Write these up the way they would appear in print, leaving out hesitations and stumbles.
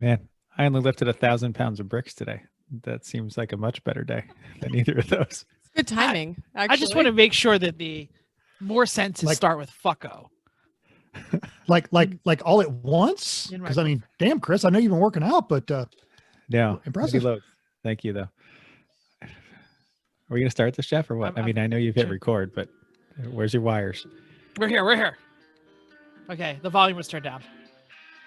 Man, I only lifted 1,000 pounds of bricks today. That seems like a much better day than either of those. Good timing. I just want to make sure that the more sentences start with fucko. Like all at once? Because I mean, damn, Chris, I know you've been working out, but no, impressive. Thank you, though. Are we going to start this, Jeff, or what? I mean, I know you've hit record, but where's your wires? We're here. Okay, the volume was turned down.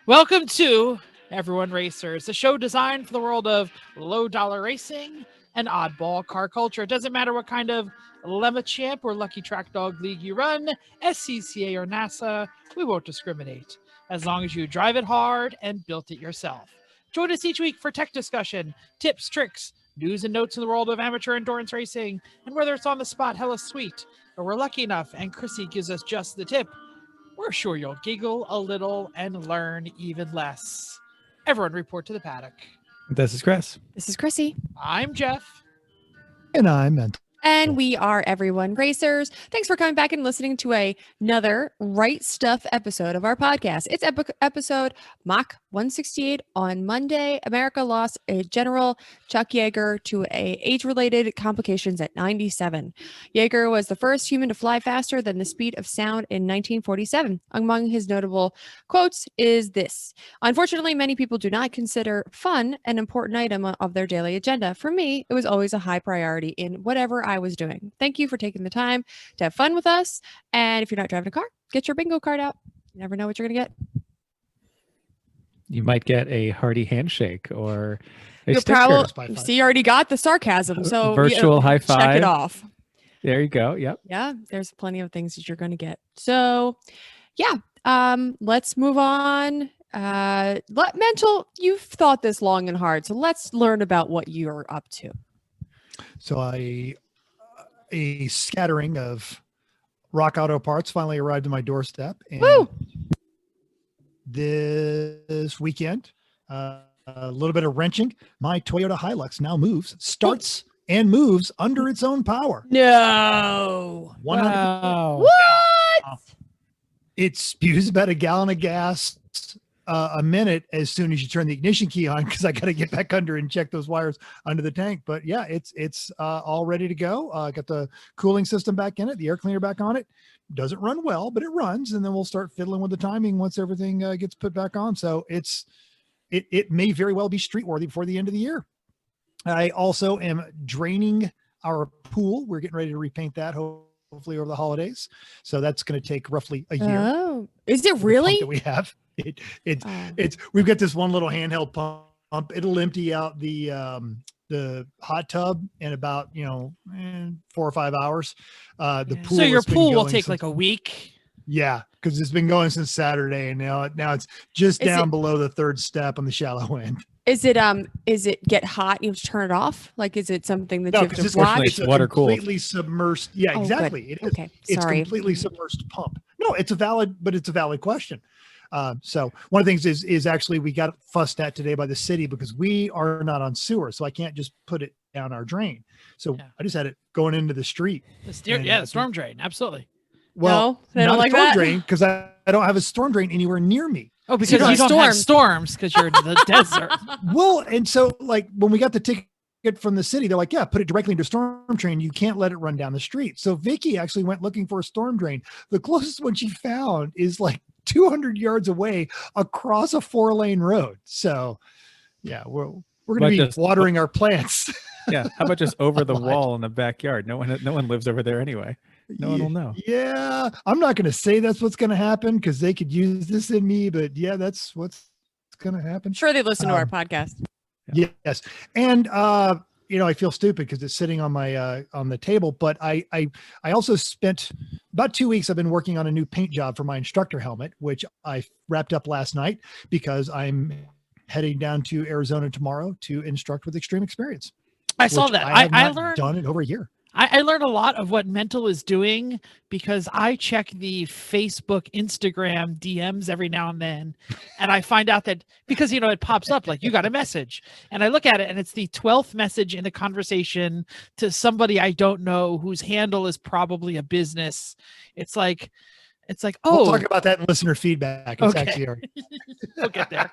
Welcome to Everyone Racers, a show designed for the world of low-dollar racing and oddball car culture. It doesn't matter what kind of Lemma Champ or Lucky Track Dog League you run, SCCA or NASA, we won't discriminate, as long as you drive it hard and built it yourself. Join us each week for tech discussion, tips, tricks, news and notes in the world of amateur endurance racing, and whether it's on the spot, hella sweet, or we're lucky enough and Chrissy gives us just the tip, we're sure you'll giggle a little and learn even less. Everyone report to the paddock. This is Chris. This is Chrissy. I'm Jeff. And I'm Mental. And we are Everyone Racers. Thanks for coming back and listening to another Right Stuff episode of our podcast. It's episode Mach 168 on Monday. America lost a General Chuck Yeager to age-related complications at 97. Yeager was the first human to fly faster than the speed of sound in 1947. Among his notable quotes is this: "Unfortunately, many people do not consider fun an important item of their daily agenda. For me, it was always a high priority in whatever I was doing. Thank you for taking the time to have fun with us. And if you're not driving a car, get your bingo card out. You never know what you're going to get." You might get a hearty handshake or a You'll sticker. probably see. You already got the sarcasm, so virtual high five. Check it off. There you go. Yep. Yeah, there's plenty of things that you're going to get. So, yeah, let's move on. Mental, you've thought this long and hard, so let's learn about what you're up to. So a scattering of Rock Auto parts finally arrived at my doorstep. And Woo! This weekend, a little bit of wrenching. My Toyota Hilux now starts and moves under its own power. No. 100%. Wow. What? It spews about a gallon of gas a minute as soon as you turn the ignition key on, because I got to get back under and check those wires under the tank. But yeah, it's all ready to go. Got the cooling system back in it, the air cleaner back on it. Doesn't run well, but it runs, and then we'll start fiddling with the timing once everything gets put back on. So it may very well be street worthy before the end of the year. I also am draining our pool. We're getting ready to repaint that hopefully over the holidays. So that's going to take roughly a year. Oh, is it really? That we have. We've got this one little handheld pump. It'll empty out the hot tub in about 4 or 5 hours. The pool. So your pool will take like a week. Yeah, because it's been going since Saturday, and now it's just down below the third step on the shallow end. Is it get hot? You have to turn it off. Like, is it something that you have to watch? It's water cooled. Completely submersed. Yeah, exactly. It is. Okay, it's sorry. Completely submersed pump. No, it's a valid question. So one of the things is actually we got fussed at today by the city because we are not on sewer, so I can't just put it down our drain. So I just had it going into the street. The storm drain, absolutely. Well, no, they don't not like a storm that? drain, because I don't have a storm drain anywhere near me. Oh, because you don't have storms because you're in the desert. Well, and so like when we got the ticket from the city, they're like, yeah, put it directly into a storm drain. You can't let it run down the street. So Vicky actually went looking for a storm drain. The closest one she found is like 200 yards away across a 4-lane road. So yeah, we're going to be watering our plants. Yeah. How about just over the wall in the backyard? No one lives over there anyway. No one will know. Yeah. I'm not going to say that's what's going to happen because they could use this in me, but yeah, that's what's going to happen. Sure, they listen to our podcast. Yes. And, I feel stupid because it's sitting on my, on the table, but I also spent about 2 weeks. I've been working on a new paint job for my instructor helmet, which I wrapped up last night because I'm heading down to Arizona tomorrow to instruct with Extreme Experience. I saw that. I learned done it over a year. I learned a lot of what Mental is doing because I check the Facebook, Instagram DMs every now and then. And I find out that because, it pops up like you got a message and I look at it and it's the 12th message in a conversation to somebody I don't know whose handle is probably a business. It's like, we'll talk about that in listener feedback. It's actually we'll get there.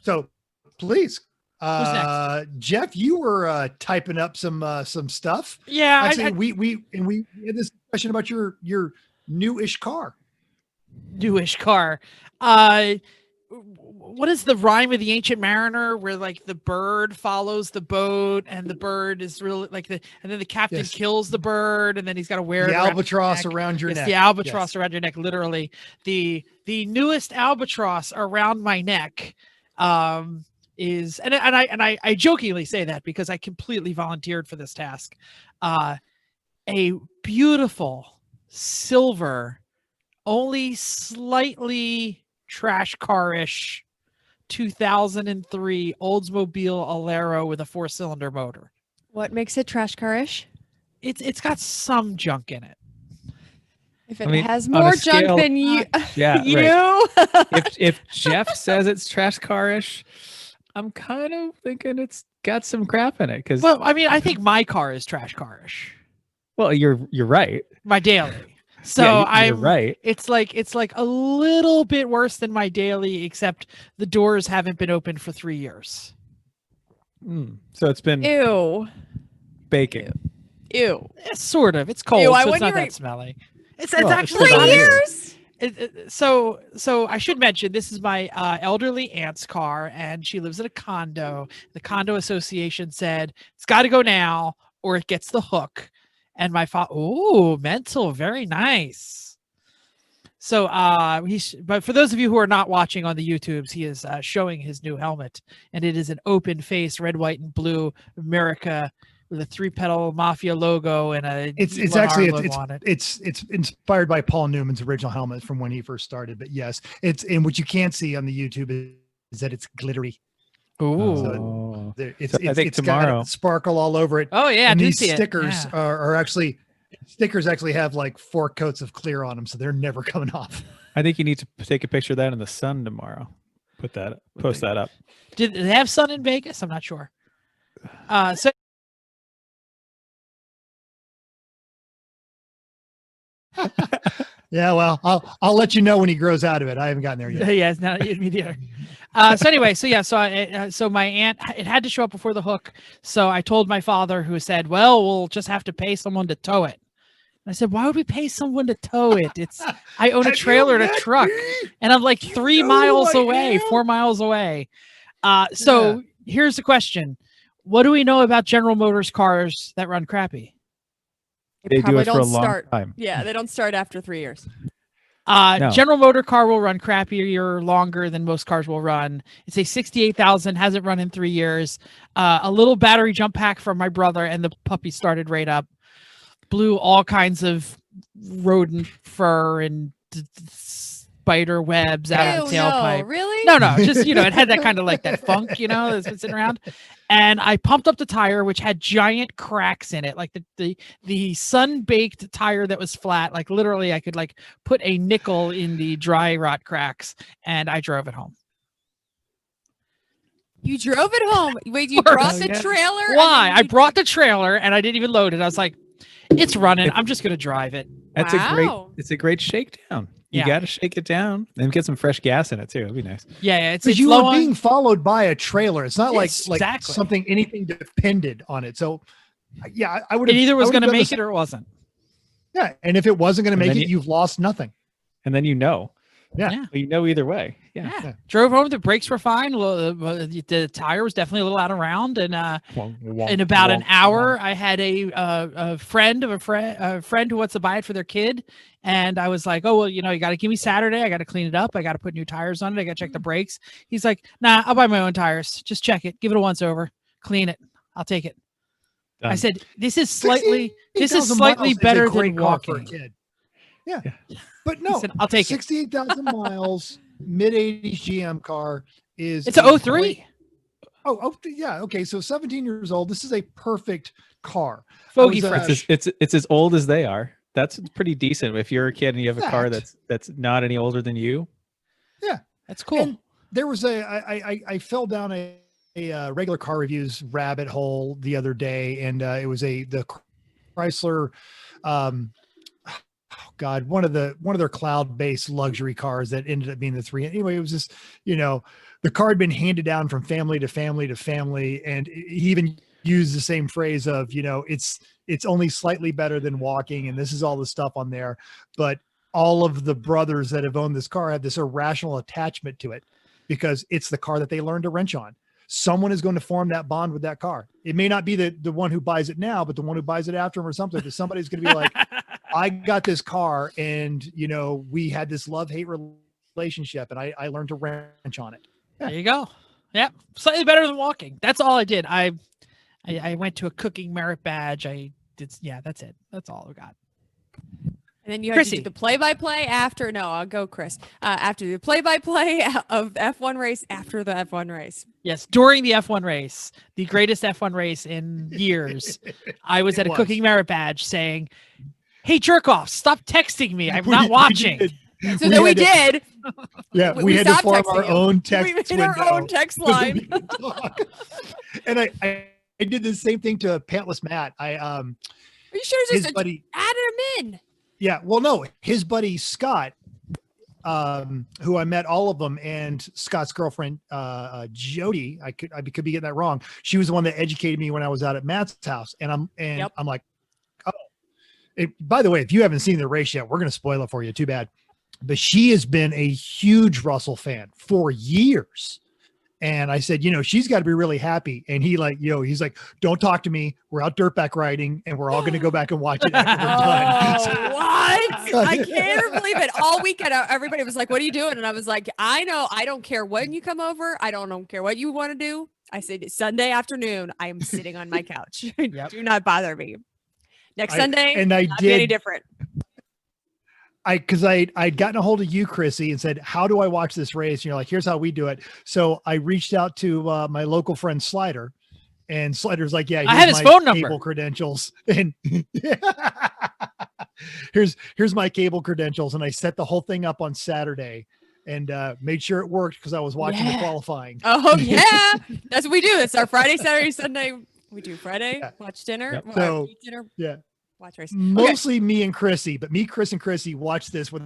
So please, Who's next? Jeff, you were typing up some stuff. Yeah, Actually, we had this discussion about your newish car. Newish car. What is the rhyme of the Ancient Mariner, where like the bird follows the boat, and the bird is really like and then the captain Yes. kills the bird, and then he's got to wear The it around albatross his neck. around your It's neck. the albatross Yes. around your neck, literally. The newest albatross around my neck is, and I jokingly say that because I completely volunteered for this task. A beautiful silver, only slightly trash car-ish 2003 Oldsmobile Alero with a 4-cylinder motor. What makes it trash car-ish? It's got some junk in it. If it I mean, has on a more scale- junk than you, Yeah, right. you. If Jeff says it's trash car-ish, I'm kind of thinking it's got some crap in it. Because Well, I mean, I think my car is trash car-ish. well, you're right. My daily. So Yeah, you're I'm right. It's like a little bit worse than my daily, except the doors haven't been open for 3 years. So it's been Ew. baking. Ew. Sort of. It's cold, Ew, I so it's wouldn't not even- that smelly. It's Well, it's actually still not. not years. So I should mention, this is my elderly aunt's car, and she lives in a condo. The condo association said it's got to go now or it gets the hook. And my father, oh, mental, very nice. So but for those of you who are not watching on the YouTubes, he is showing his new helmet, and it is an open face, red, white, and blue America with a 3-pedal mafia logo and a It's actually it's inspired by Paul Newman's original helmet from when he first started. But yes, and what you can't see on the YouTube is that it's glittery. Oh. It's I think it's tomorrow. got sparkle all over it. Oh yeah, I And do these see it. stickers Yeah. are actually have like 4 coats of clear on them, so they're never coming off. I think you need to take a picture of that in the sun tomorrow. Post that up. Did they have sun in Vegas? I'm not sure. So Yeah, well, I'll let you know when he grows out of it. I haven't gotten there yet. yeah, it's not me either. So anyway, so my aunt, it had to show up before the hook. So I told my father, who said, "Well, we'll just have to pay someone to tow it." And I said, "Why would we pay someone to tow it? I own a trailer and a truck, and I'm like 3 miles away, 4 miles away." So here's the question: what do we know about General Motors cars that run crappy? They do probably it for a don't long start. time. Yeah, they don't start after 3 years. No. General Motor car will run crappier longer than most cars will run. It's a 68,000, hasn't run in 3 years. A little battery jump pack from my brother, and the puppy started right up. Blew all kinds of rodent fur and spider webs out of the Ew, tailpipe. no, really? No, just, it had that kind of like that funk, that's been sitting around. And I pumped up the tire, which had giant cracks in it, like the sun-baked tire that was flat. Like literally, I could like put a nickel in the dry rot cracks, and I drove it home. You drove it home. Wait, you Of course. brought the Yeah. trailer? and Why? then I you- brought the trailer, and I didn't even load it. I was like, it's running. I'm just gonna drive it. It's Wow. a great shakedown. You Yeah. got to shake it down and get some fresh gas in it too. It'd be nice. Yeah, it's Because you low were on- being followed by a trailer. It's not Yes, like exactly. anything depended on it. So, yeah, I would. It either was going to make it or it wasn't. Yeah, and if it wasn't going to And make then it, you've lost nothing. And then Yeah. Yeah. either way. Yeah. Yeah. Drove home. The brakes were fine. The tire was definitely a little out of round. And in about an hour, I had a friend of a friend who wants to buy it for their kid. And I was like, "Oh, well, you got to give me Saturday. I got to clean it up. I got to put new tires on it. I got to check the brakes." He's like, "Nah, I'll buy my own tires. Just check it. Give it a once over. Clean it. I'll take it." Done. I said, "This is slightly 68,000 slightly miles is a better great than car for a walking." kid. Yeah. Yeah. But no, said, "I'll take it." 68,000 miles, mid-80s GM car is. It's a 03. Yeah. Okay. So 17 years old. This is a perfect car. Fogey I was, fresh. it's as old as they are. That's pretty decent. If you're a kid and you have a car Fact. that's not any older than you. That's cool. And there was I fell down a regular car reviews rabbit hole the other day, and it was the Chrysler. God, one of their cloud-based luxury cars that ended up being the 3. Anyway, it was just, the car had been handed down from family to family to family. And he even used the same phrase of, it's only slightly better than walking. And this is all the stuff on there. But all of the brothers that have owned this car have this irrational attachment to it because it's the car that they learned to wrench on. Someone is going to form that bond with that car. It may not be the one who buys it now, but the one who buys it after him or something. But somebody's going to be like, I got this car and, we had this love-hate relationship and I learned to wrench on it. There you go. Yep. Slightly better than walking. That's all I did. I went to a cooking merit badge. I did. Yeah, that's it. That's all I got. And then you have to do the play-by-play after. No, I'll go, Chris. After the play-by-play of the F1 race, after the F1 race. Yes, during the F1 race, the greatest F1 race in years, I was at a cooking merit badge saying, "Hey, jerk off! Stop texting me. I'm not watching." So then we did. Yeah, we had to form our own text. We made our own text line. And I did the same thing to Pantless Matt. Are you sure his buddy added him in? Yeah, well, no, his buddy Scott, who I met all of them, and Scott's girlfriend Jody. I could be getting that wrong. She was the one that educated me when I was out at Matt's house, and I'm like, oh. By the way, if you haven't seen the race yet, we're going to spoil it for you. Too bad. But she has been a huge Russell fan for years. And I said, she's got to be really happy. And he's like, don't talk to me. We're out dirtback riding and we're all going to go back and watch it after we're done. What? I can't believe it. All weekend, everybody was like, what are you doing? And I was like, I know. I don't care when you come over. I don't care what you want to do. I said, Sunday afternoon, I am sitting on my couch. Yep. Do not bother me. Next Sunday, not be any different. Because I'd gotten a hold of you, Chrissy, and said, how do I watch this race? And you're like, here's how we do it. So I reached out to my local friend Slider, and Slider's like, yeah, I have his phone number, cable credentials. And here's my cable credentials. And I set the whole thing up on Saturday and made sure it worked because I was watching the qualifying. Oh, yeah. That's what we do. It's our Friday, Saturday, Sunday. We do Friday, watch dinner. Yep. So, eat dinner. Yeah. Watch race. Mostly me and Chrissy, but me, Chris, and Chrissy watch this with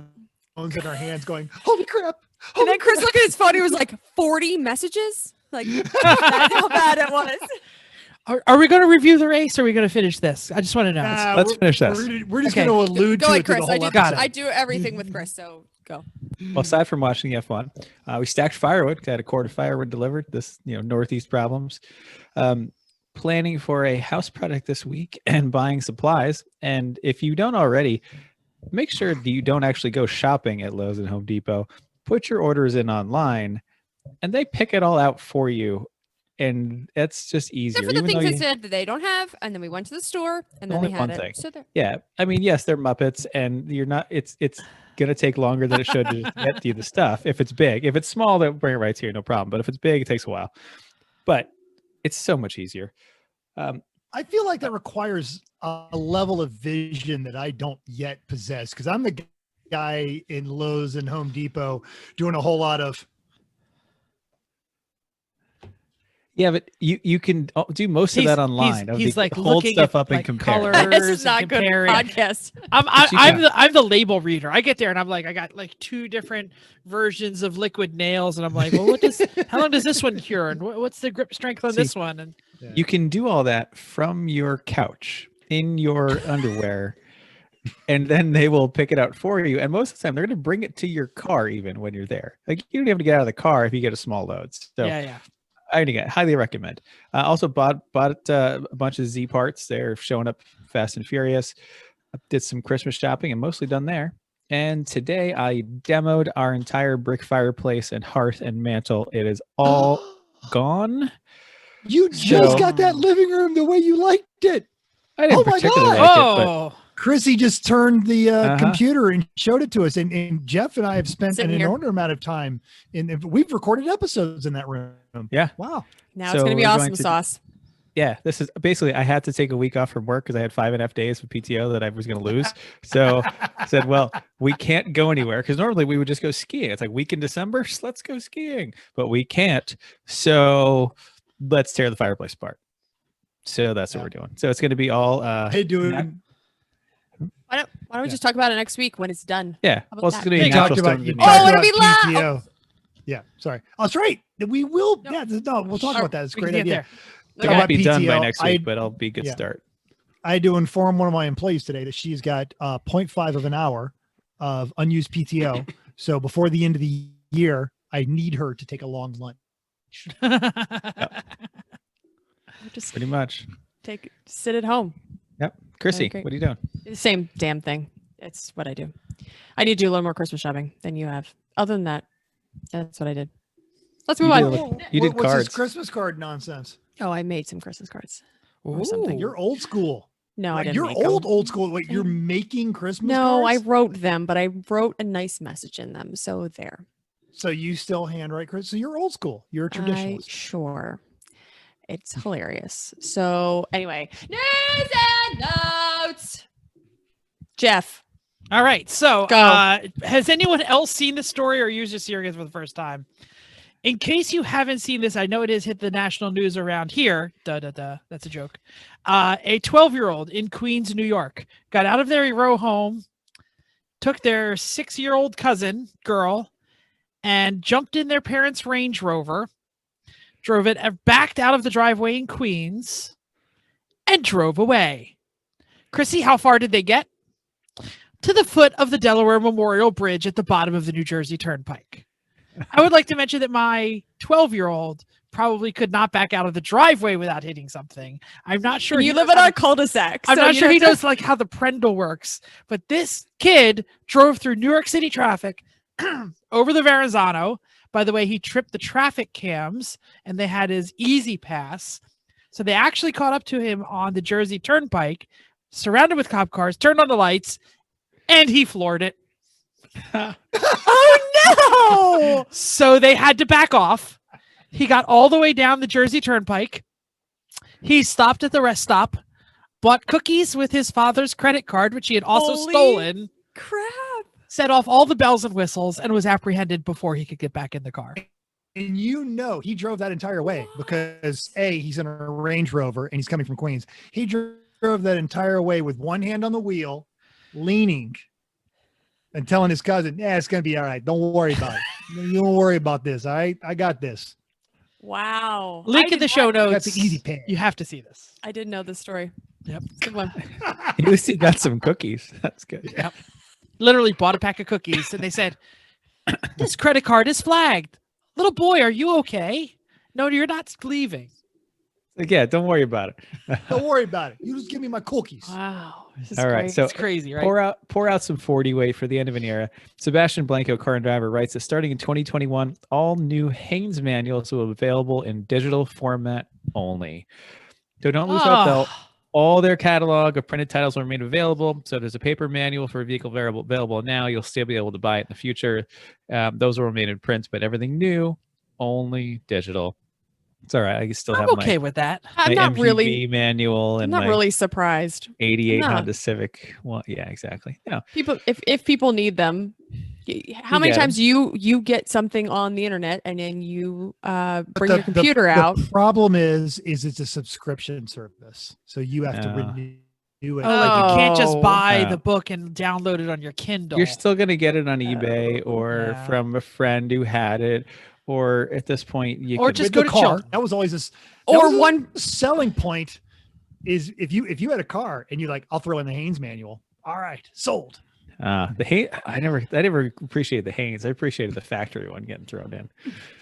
phones in our hands going, holy crap. And then Chris looked at his phone. He was like, 40 messages? Like, that's how bad it was. Are we going to review the race or are we going to finish this? I just want to know. Let's finish this. We're just going to allude to it. Chris. The whole episode. I do everything with Chris, so go. Well, aside from watching the F1, we stacked firewood because I had a cord of firewood delivered. This, Northeast problems. Planning for a house project this week and buying supplies. And if you don't already, make sure that you don't actually go shopping at Lowe's and Home Depot. Put your orders in online and they pick it all out for you. And that's just easier. Except for the things that said that they don't have. And then we went to the store and then they had it. So yeah. I mean, yes, they're Muppets and you're not, it's going to take longer than it should to just get you the stuff. If it's big, if it's small, they'll bring it right to you. No problem. But if it's big, it takes a while, but it's so much easier. I feel like that requires a level of vision that I don't yet possess because I'm the guy in Lowe's and Home Depot doing a whole lot of. Yeah, but you can do most of that online. He's like hold stuff up like and compare. This is not good podcast. I'm the label reader. I get there and I'm like, I got like 2 different versions of liquid nails, and I'm like, well, how long does this one cure, and what's the grip strength on this one? And you can do all that from your couch in your underwear, and then they will pick it out for you. And most of the time, they're going to bring it to your car even when you're there. Like you don't have to get out of the car if you get a small load. So yeah. I highly recommend. Also bought a bunch of Z parts. They're showing up fast and furious. Did some Christmas shopping and mostly done there. And today I demoed our entire brick fireplace and hearth and mantle. It is all gone. You just got that living room the way you liked it. I didn't particularly like it, but Chrissy just turned the computer and showed it to us. And Jeff and I have spent an inordinate amount of time we've recorded episodes in that room. Yeah. Wow. Now it's going to be awesome sauce. Yeah. This is basically, I had to take a week off from work because I had 5.5 days of PTO that I was going to lose. So I said, well, we can't go anywhere because normally we would just go skiing. It's like week in December, let's go skiing, but we can't. So let's tear the fireplace apart. So that's what we're doing. So it's going to be all, Why don't we just talk about it next week when it's done? Yeah. about Well, it's that? going to be You a talked natural about, storm. you of Oh, talked it'll be about loud. PTO. Yeah, sorry. Oh, that's right. We will. Yeah, no, we'll talk about that. It's a We can great get idea. there. It Talk won't about be done by PTO. next week, but it'll be a good yeah. start. I had to inform one of my employees today that she's got 0.5 of an hour of unused PTO. So before the end of the year, I need her to take a long lunch. Just Pretty much. sit at home. Yep. Chrissy, great. what are you doing? The same damn thing. It's what I do. I need to do a little more Christmas shopping than you have. Other than that, that's what I did. Let's move You on. did You did What's cards. this Christmas card nonsense? Oh, I made some Christmas cards or something. You're old school. No, I Like, didn't. you're make 'em. old school. Wait, you're making Christmas No, I cards? wrote them, but I wrote a nice message in them. So there. So you still handwrite Chris? So you're old school. You're a traditionalist. Sure. It's hilarious. So anyway, news and notes. Jeff. All right. So, Go. has anyone else seen the story, or are you just hearing it for the first time? In case you haven't seen this, I know it has hit the national news around here. That's a joke. A 12-year-old in Queens, New York, got out of their row home, took their 6-year-old cousin, girl, and jumped in their parents' Range Rover, drove it, backed out of the driveway in Queens, and drove away. Chrissy, how far did they get? To the foot of the Delaware Memorial Bridge at the bottom of the New Jersey Turnpike. I would like to mention that my 12-year-old probably could not back out of the driveway without hitting something. I'm not sure. You live in our cul-de-sac. I'm so not you sure don't he have knows like how the Prendle works, but this kid drove through New York City traffic over the Verrazano. By the way, he tripped the traffic cams and they had his easy pass. So they actually caught up to him on the Jersey Turnpike, surrounded with cop cars, turned on the lights, and he floored it. Oh no! So they had to back off. He got all the way down the Jersey Turnpike. He stopped at the rest stop, bought cookies with his father's credit card, which he had also Holy stolen, crap! set off all the bells and whistles, and was apprehended before he could get back in the car. And you know he drove that entire way because A, he's in a Range Rover and he's coming from Queens. He drove that entire way with one hand on the wheel, leaning and telling his cousin, yeah, it's going to be all right. Don't worry about it. You don't worry about this. All right. I got this. Wow. Link in the show notes. That's the easy pay. You have to see this. I didn't know this story. Yep. Good one. At least he got some cookies. That's good. Yep. Literally bought a pack of cookies and they said, this credit card is flagged. Little boy, are you okay? No, you're not leaving. Like, yeah, don't worry about it. Don't worry about it. You just give me my cookies. Wow. This is All right, great. so It's crazy, right? pour out some 40 weight for the end of an era. Sebastian Blanco, car and driver, writes that starting in 2021, all new Haynes manuals will be available in digital format only. So don't lose hope, though. All their catalog of printed titles will remain available. So there's a paper manual for a vehicle available now. You'll still be able to buy it in the future. Those will remain in print, but everything new, only digital. It's all right. I can still I'm have okay my with that. I'm not MPV really manual I'm and not my really surprised. 88 not. Honda Civic. Well, yeah, exactly. Yeah. People if people need them, how many get 'em. times you get something on the internet and then you bring The- your computer out? The problem is it's a subscription service. So you have to renew it. Oh, like you can't just Oh. buy Oh. the book and download it on your Kindle. You're still going to get it on eBay or yeah. from a friend who had it. Or at this point, you Or could just With go the to car. Children's. That was always this. Or one selling point is if you had a car and you're like, I'll throw in the Haynes manual. All right, sold. the Haynes. I never appreciated the Haynes. I appreciated the factory one getting thrown in.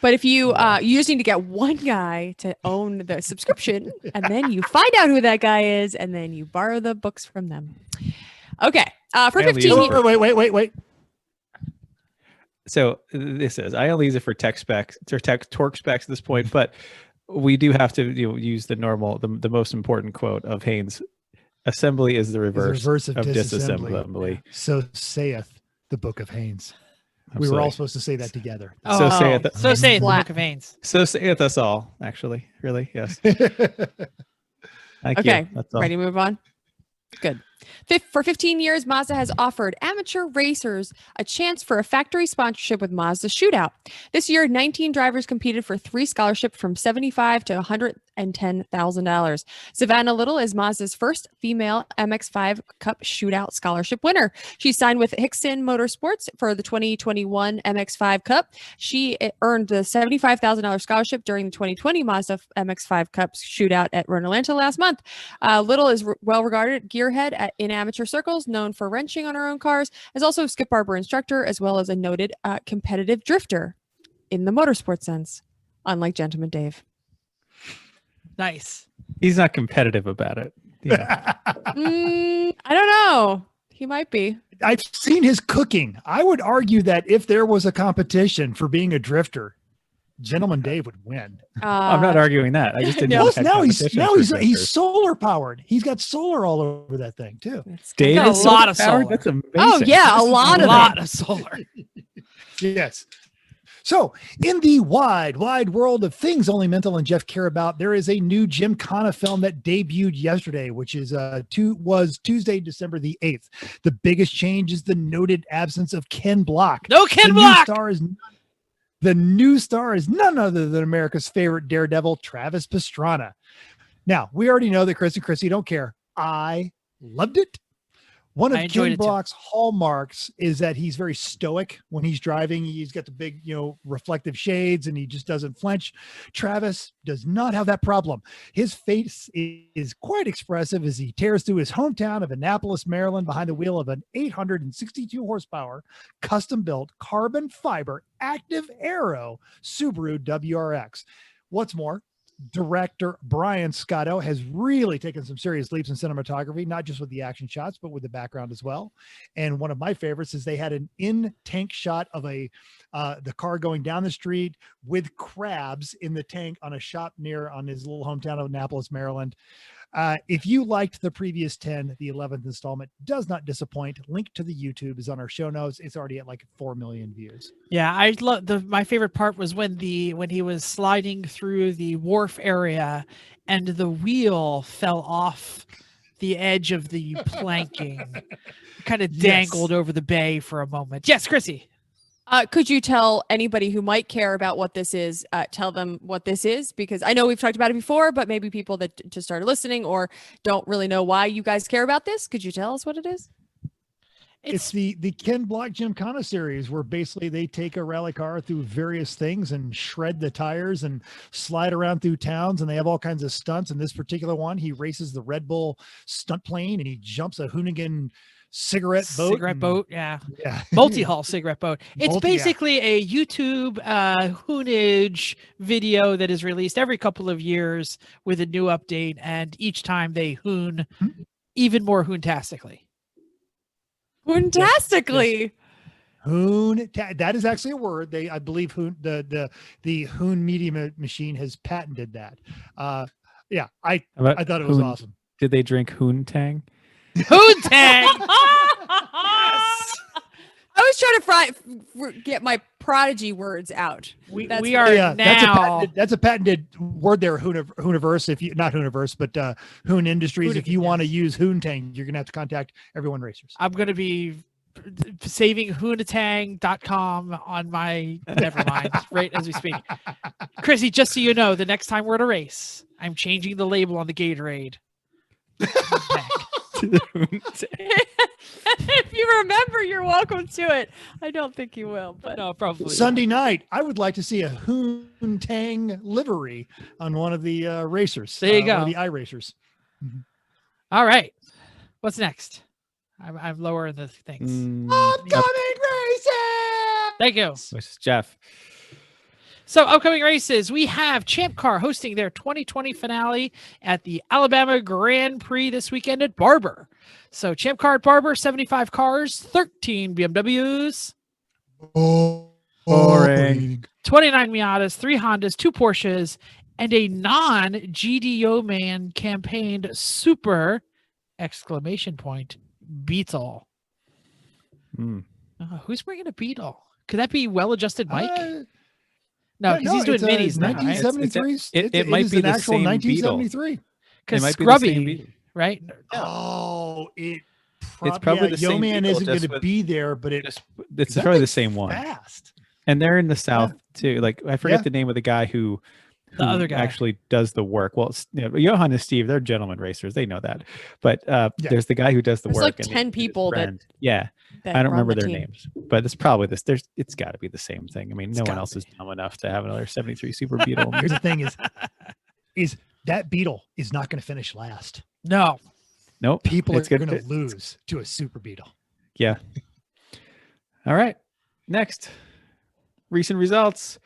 But if you you just need to get one guy to own the subscription, and then you find out who that guy is, and then you borrow the books from them. Okay, for I only 15 use it Wait. So this is, I only use it for tech specs or torque specs at this point, but we do have to use the normal, the most important quote of Haynes: "Assembly is the reverse, Reverse of of disassembly. disassembly." So saith the Book of Haynes. We were Absolutely. all supposed to say that together. So say it. So say it, the Flat. Book of Haynes. So say it us all, actually. Really? Yes. Thank Okay, you. That's all. ready to move on? Good. For 15 years, Mazda has offered amateur racers a chance for a factory sponsorship with Mazda Shootout. This year, 19 drivers competed for 3 scholarships from $75,000 to $110,000. Savannah Little is Mazda's first female MX-5 Cup Shootout scholarship winner. She signed with Hickson Motorsports for the 2021 MX-5 Cup. She earned the $75,000 scholarship during the 2020 Mazda MX-5 Cup Shootout at Road Atlanta last month. Little is well-regarded gearhead in amateur circles, known for wrenching on her own cars, is also a Skip Barber instructor, as well as a noted competitive drifter in the motorsport sense, unlike Gentleman Dave. Nice. He's not competitive about it. Yeah. I don't know. He might be. I've seen his cooking. I would argue that if there was a competition for being a drifter, Gentleman Dave would win. I'm not arguing that. I just didn't know. Plus, now he's solar powered. He's got solar all over that thing too. Dave got a is lot of solar-powered? solar. That's amazing. Oh yeah, a lot of solar. Yes. So, in the wide world of things only Mental and Jeff care about, there is a new Gymkhana film that debuted yesterday, which is was Tuesday, December the 8th. The biggest change is the noted absence of Ken Block. No Ken Block. The new star is none other than America's favorite daredevil, Travis Pastrana. Now, we already know that Chris and Chrissy don't care. I loved it. One of Ken Block's hallmarks is that he's very stoic when he's driving. He's got the big, reflective shades and he just doesn't flinch. Travis does not have that problem. His face is quite expressive as he tears through his hometown of Annapolis, Maryland, behind the wheel of an 862 horsepower, custom-built carbon fiber active aero Subaru WRX. What's more, director Brian Scotto has really taken some serious leaps in cinematography, not just with the action shots, but with the background as well. And one of my favorites is they had an in-tank shot of the car going down the street with crabs in the tank on a shop on his little hometown of Annapolis, Maryland. If you liked the previous 10, the 11th installment does not disappoint. Link to the YouTube is on our show notes. It's already at like 4 million views. Yeah, I love my favorite part was when he was sliding through the wharf area and the wheel fell off the edge of the planking, kind of dangled over the bay for a moment. Yes, Chrissy. Could you tell anybody who might care about what this is, tell them what this is? Because I know we've talked about it before, but maybe people that just started listening or don't really know why you guys care about this. Could you tell us what it is? It's the Ken Block Gymkhana series, where basically they take a rally car through various things and shred the tires and slide around through towns, and they have all kinds of stunts. In this particular one, he races the Red Bull stunt plane and he jumps a Hoonigan cigarette boat, yeah multi-hull cigarette boat. It's basically a YouTube hoonage video that is released every couple of years with a new update, and each time they hoon even more hoontastically. That is actually a word. I believe the Hoon Media Machine has patented that. I thought it was awesome. Did they drink Hoontang? Hoontang. I was trying to get my prodigy words out. We are now. That's a patented word there, Hooniverse. If you not Hooniverse, but Hoon Industries. If you want to use Hoontang, you're gonna have to contact Everyone Racers. I'm gonna be saving hoonatang.com on my never mind right as we speak. Chrissy, just so you know, the next time we're at a race, I'm changing the label on the Gatorade. If you remember, you're welcome to it. I don't think you will, but no, probably Sunday night. I would like to see a Hoontang livery on one of the racers. There you go, the iRacers. All right, what's next? I'm lowering the things. Upcoming races. Thank you. This is Jeff. So upcoming races, we have Champ Car hosting their 2020 finale at the Alabama Grand Prix this weekend at Barber. So Champ Car at Barber, 75 cars, 13 BMWs, Boring. 29 Miatas, 3 Hondas, 2 Porsches, and a non-GDO man campaigned super Beetle. Who's bringing a Beetle? Could that be Well-Adjusted Mike? No, because he's doing minis now. 1973. It might be an the actual same 1973. Because Scrubby right? Oh, It's probably the same Yo-Man people, isn't going just to with- be there, but It's that probably the thing's same one. fast. And they're in the South too. Like I forget Yeah. the name of the guy who The other guy. actually does the work. Well, Johan and Steve, they're gentleman racers. They know that. But there's the guy who does the There's work. like and 10 his people that friend. Yeah. that I don't run remember the their team. names, but it's probably this. It's got to be the same thing. I mean, no one gotta else be. is dumb enough to have another 73 Super Beetle. Here's the thing: is that Beetle is not going to finish last. No. Nope. People are It's good. going to lose to a Super Beetle. Yeah. All right. Next, recent results.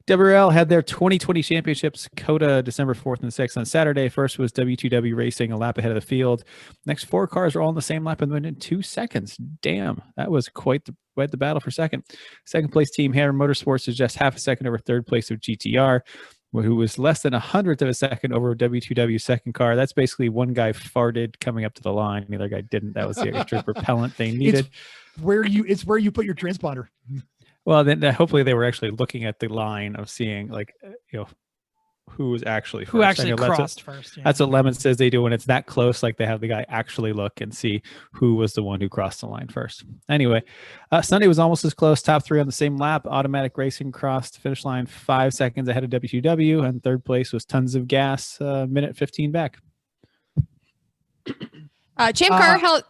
WRL had their 2020 championships, COTA December 4th and 6th on Saturday. First was W2W Racing, a lap ahead of the field. Next 4 cars were all in the same lap and went in 2 seconds. Damn, that was quite the battle for second. Second place team, Hammer Motorsports, is just half a second over third place of GTR, who was less than 100th of a second over W2W second car. That's basically one guy farted coming up to the line. The other guy didn't. That was the extra propellant they needed. It's where you put your transponder. Well, then hopefully they were actually looking at the line of seeing, like, who was actually first. Who actually I know crossed first? Yeah. That's what Lemon says they do when it's that close. Like they have the guy actually look and see who was the one who crossed the line first. Anyway, Sunday was almost as close. Top 3 on the same lap. Automatic Racing crossed the finish line 5 seconds ahead of W2W, and third place was Tons of Gas, minute 15 back. Champ Car held.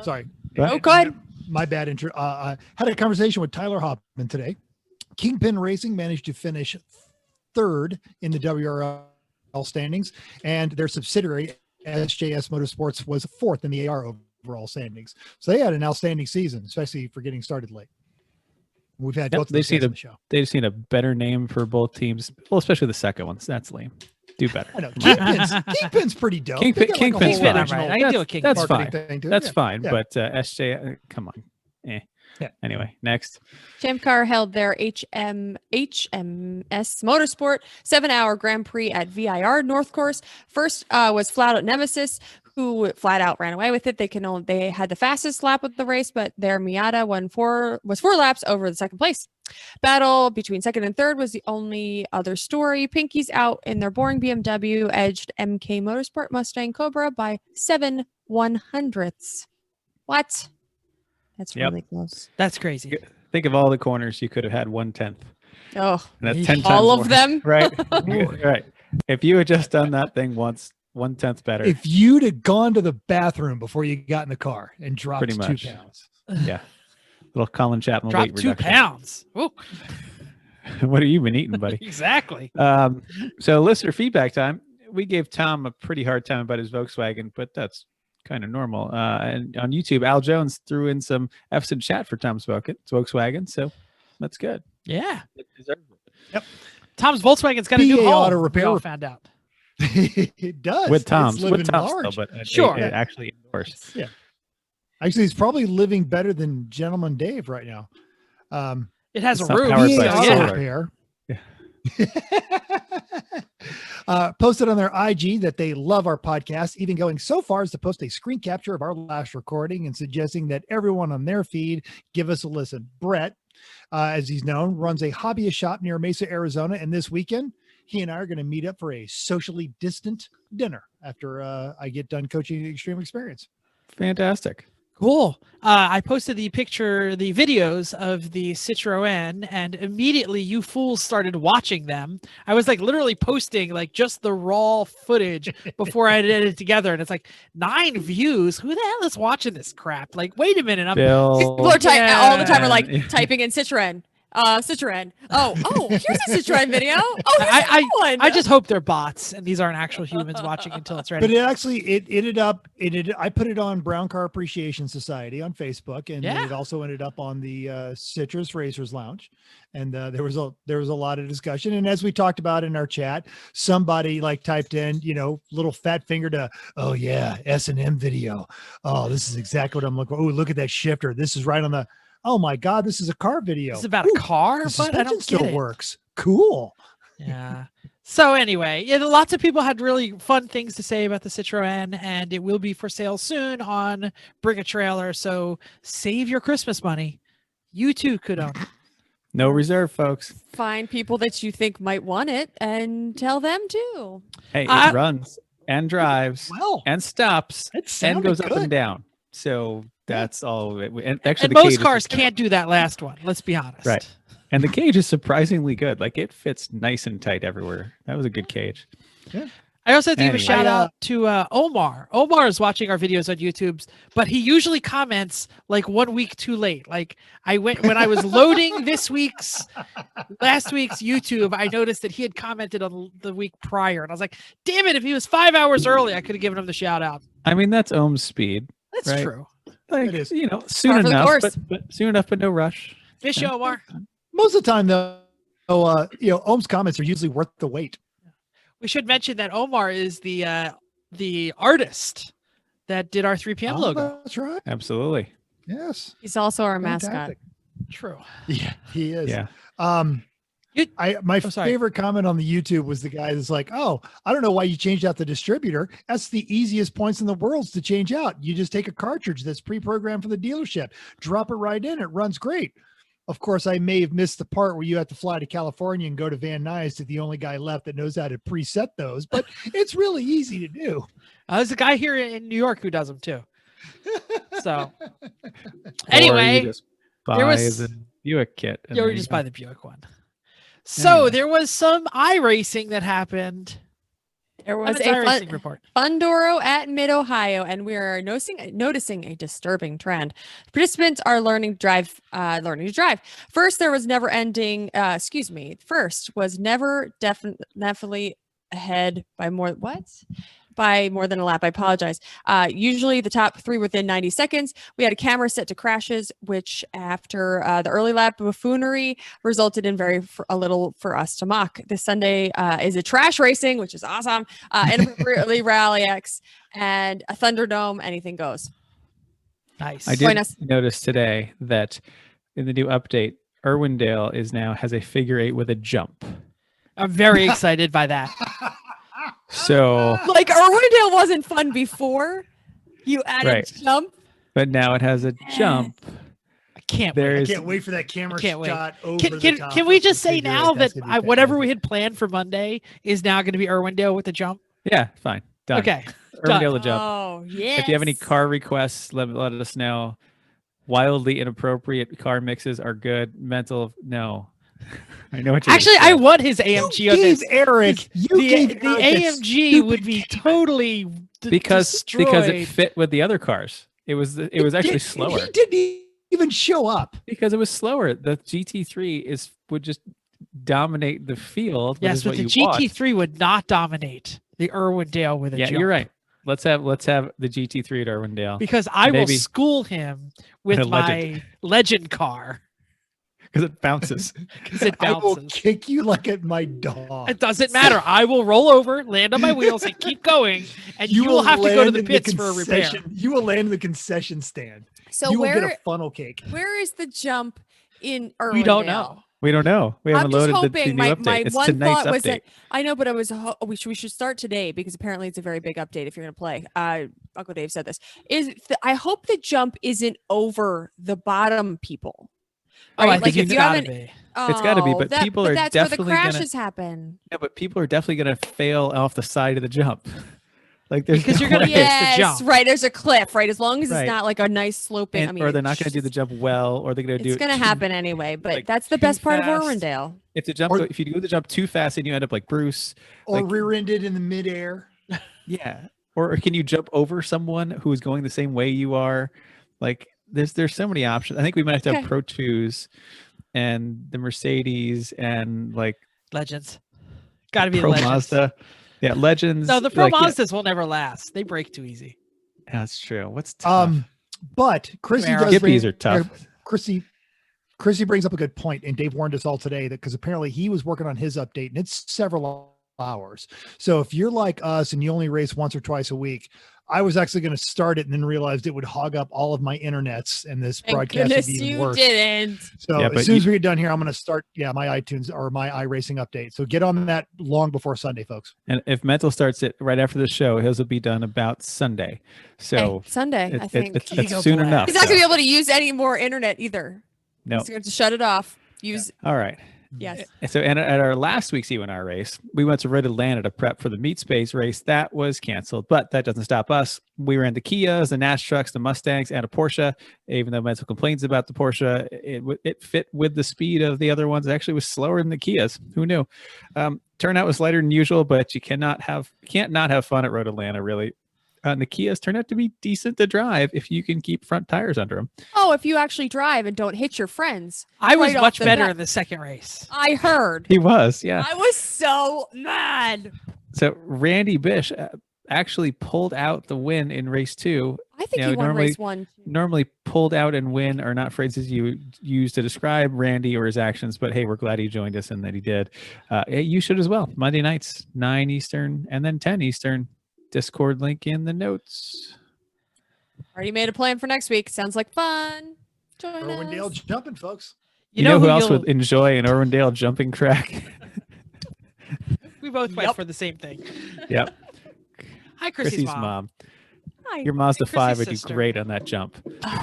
Sorry. Oh, go ahead. My bad intro. I had a conversation with Tyler Hoffman today. Kingpin Racing managed to finish 3rd in the WRL standings, and their subsidiary SJS Motorsports was 4th in the AR overall standings. So they had an outstanding season, especially for getting started late. We've had both of those guys on the show. They just need a better name for both teams. Well, especially the second one. That's lame. Do better. I know. Kingpin's pretty dope. Kingpin's fine. original I can do a Kingpin. That's fine. thing too. That's Yeah. fine. Yeah. But SJ, come on. Yeah. Anyway, next. Champ Car held their HMS Motorsport 7-hour Grand Prix at VIR North Course. First was Flat Out Nemesis, who flat out ran away with it. They had the fastest lap of the race, but their Miata was 4 laps over the second place. Battle between second and third was the only other story. Pinky's out in their boring BMW edged MK Motorsport Mustang Cobra by 7/100ths. What? That's Yep. really close. That's crazy. Think of all the corners you could have had 1/10. Oh, And that's 10 times all of more. them? Right. Right. If you had just done that thing once, 1/10 better. If you'd have gone to the bathroom before you got in the car and dropped Pretty much. 2 pounds. Yeah. Little Colin Chapman Drop weight 2 reduction. pounds. Ooh, What have you been eating, buddy? exactly. So listener feedback time. We gave Tom a pretty hard time about his Volkswagen, but that's kind of normal. And on YouTube, Al Jones threw in some F's in chat for Tom's Volkswagen, so that's good. Yeah. It deserves it. Yep. Tom's Volkswagen's got a new BA home. Auto Repair. We all found out. It does. With It's Tom's, living large. but Sure. it actually endorsed. Actually, he's probably living better than Gentleman Dave right now. It has It's a not roof. powered BA by Auto solar. Repair. Yeah. Posted on their IG that they love our podcast, even going so far as to post a screen capture of our last recording and suggesting that everyone on their feed give us a listen. Brett, as he's known, runs a hobbyist shop near Mesa, Arizona, and this weekend he and I are going to meet up for a socially distant dinner after I get done coaching the Extreme Experience. Fantastic. Cool. I posted the videos of the Citroën, and immediately you fools started watching them. I was like literally posting like just the raw footage before I edited it together, and it's like 9 views. Who the hell is watching this crap? Like, wait a minute. Bill. People are all the time are like Yeah. typing in Citroen. Citroen. Oh, here's a Citroen video. Oh, here's a new one. I just hope they're bots and these aren't actual humans watching until it's ready. But I put it on Brown Car Appreciation Society on Facebook, and Yeah. it also ended up on the Citrus Racers Lounge, and there was a lot of discussion. And as we talked about in our chat, somebody like typed in, little fat finger to, oh yeah, S&M video. Oh, this is exactly what I'm looking for. Oh, look at that shifter. This is right on the. Oh my God, this is a car video. This is about a car, The but I suspension don't still get it. works. Cool. Yeah. So anyway, lots of people had really fun things to say about the Citroën, and it will be for sale soon on Bring a Trailer. So save your Christmas money. You too could own it. No reserve, folks. Find people that you think might want it and tell them too. Hey, I- it runs and drives Well, and stops it and sounded goes up good. and down. So that's all. And actually, And the most cage cars is, can't do that last one. Let's be honest. Right. And the cage is surprisingly good. Like it fits nice and tight everywhere. That was a good cage. I also have to give a Anyway. shout out to Omar. Omar is watching our videos on YouTube, but he usually comments like 1 week too late. Like when I was loading last week's YouTube, I noticed that he had commented on the week prior, and I was like, "Damn it! If he was 5 hours early, I could have given him the shout out." I mean, that's Ohm's speed. That's Right. true. Like, It is. you know, soon Par for the enough, course. but soon enough, but no rush. Miss you, Omar. Most of the time, though, Ohm's comments are usually worth the wait. We should mention that Omar is the artist that did our 3 p.m. logo. That's right. Absolutely. Yes. He's also our mascot. Fantastic. True. Yeah, he is. Yeah. My sorry. favorite comment on the YouTube was the guy that's like, "Oh, I don't know why you changed out the distributor. That's the easiest points in the world to change out. You just take a cartridge that's pre-programmed for the dealership, drop it right in, it runs great." Of course, I may have missed the part where you have to fly to California and go to Van Nuys to the only guy left that knows how to preset those, but it's really easy to do. There's a guy here in New York who does them too. So Or anyway, you just buy there was- the Buick kit. and you there would just go. buy the Buick one. So Anyway. there was some iRacing that happened. There was Lemon's a iRacing report. Fundoro at Mid-Ohio, and we are noticing a disturbing trend. Participants are learning to drive. First, there was never ending. First was never definitely ahead by more. By more than a lap. I apologize. Usually the top 3 within 90 seconds. We had a camera set to crashes, which after the early lap buffoonery resulted in a little for us to mock. This Sunday is a trash racing, which is awesome. Inappropriately Rally X and a Thunderdome. Anything goes. Nice. I Join did us. notice today that in the new update, Irwindale has a figure 8 with a jump. I'm very excited by that. So, Like Irwindale wasn't fun before. You added Right. jump. but now it has a jump. I can't There wait. I is can't wait for that camera can't wait. shot over Can, the can, top. can we of the just say figure now eight. that That's gonna be whatever we fantastic. had planned for Monday is now going to be Irwindale with the jump? Yeah, fine. Done. Okay. done. Irwindale a jump. Oh, yes. If you have any car requests, let us know. Wildly inappropriate car mixes are good. Mental, no. I know what you're Actually, gonna I say. want his AMG on Gave this. Eric, The AMG would be totally because it destroyed. fit with the other cars. It was actually slower He didn't even show up. because it was slower. The GT3 would just dominate the field. which Yes, is but what the you want. GT3 would not dominate the Irwindale with a Yeah, jump. you're right. Let's have the GT3 at Irwindale Because I will Maybe. school him with A my legend. legend car. because it bounces. Because it I will bounces. kick you like at my dog. It doesn't matter. I will roll over, land on my wheels, and keep going. And you will have to go to land the in pits for a repair. concession- You will land in the concession stand. So you will get where a funnel cake. where is the jump in Irwindale? We don't know. We don't know. We I'm haven't just loaded the hoping. new My update. It's one tonight's thought was update. that I know, but I was we should start today because apparently it's a very big update. If you're going to play, Uncle Dave said this. I hope the jump isn't over the bottom people. Oh, I Right? think Like, if it's you gotta haven't- be. It's gotta be, but people are that's definitely where the gonna- crashes happen. Yeah, but people are definitely going to fail off the side of the jump. Like there's Because no you're gonna way. miss the Yes, jump. right. There's a cliff, right? As long as Right. it's not like a nice sloping. I mean, or they're not going to do the jump well, or they're going to do It's it going to too- happen anyway. But like, that's the too best part fast. of Irwindale. If the jump, Or- if you do the jump too fast and you end up like Bruce, Or like- rear-ended in the midair. yeah. Or can you jump over someone who is going the same way you are? Like there's so many options. I think we might have to have Okay. Pro 2s and the Mercedes and like Legends. Got to be Pro legends. Mazda. Yeah, Legends. No, the Pro like, yeah, Mazdas will never last. They break too easy. that's true. What's tough? But Chrissy Camaro. does Skippies are tough. Chrissy brings up a good point, and Dave warned us all today that because apparently he was working on his update, and it's several hours. So if you're like us and you only race once or twice a week, I was actually going to start it and then realized it would hog up all of my internets, and this Thank broadcast would goodness be even you worse. didn't. So Yeah, as but soon as we get done here, I'm going to start, my iTunes or my iRacing update. So get on that long before Sunday, folks. And if Mental starts it right after the show, his will be done about Sunday. So Hey, Sunday, I think. it's Ego soon blast. enough. He's not going to so- be able to use any more internet either. No. He's going to shut it off. Use All right. Yes. And at our last week's UNR race, we went to Red Atlanta to prep for the Meat Space race. That was canceled, but that doesn't stop us. We ran the Kias, the Nash trucks, the Mustangs, and a Porsche. Even though mental complaints about the Porsche, it fit with the speed of the other ones. It actually was slower than the Kias. Who knew? Turnout was lighter than usual, but you can't not have fun at Road Atlanta, really. And the Kias turned out to be decent to drive if you can keep front tires under them. Oh, if you actually drive and don't hit your friends. I was right off much the better bat. in the second race. I heard. He was, yeah. I was so mad. So Randy Bish actually pulled out the win in race 2. I think he won race 1. Normally pulled out and win are not phrases you use to describe Randy or his actions, but hey, we're glad he joined us and that he did. Hey, you should as well. Monday nights, 9 Eastern and then 10 Eastern. Discord link in the notes. Already made a plan for next week. Sounds like fun. Join Irwindale us. jumping, folks. You know who else would enjoy an Irwindale jumping track? We both went for the same thing. Yep. Hi, Chrissy's mom. Hi. Your Mazda 5 would do sister. great on that jump.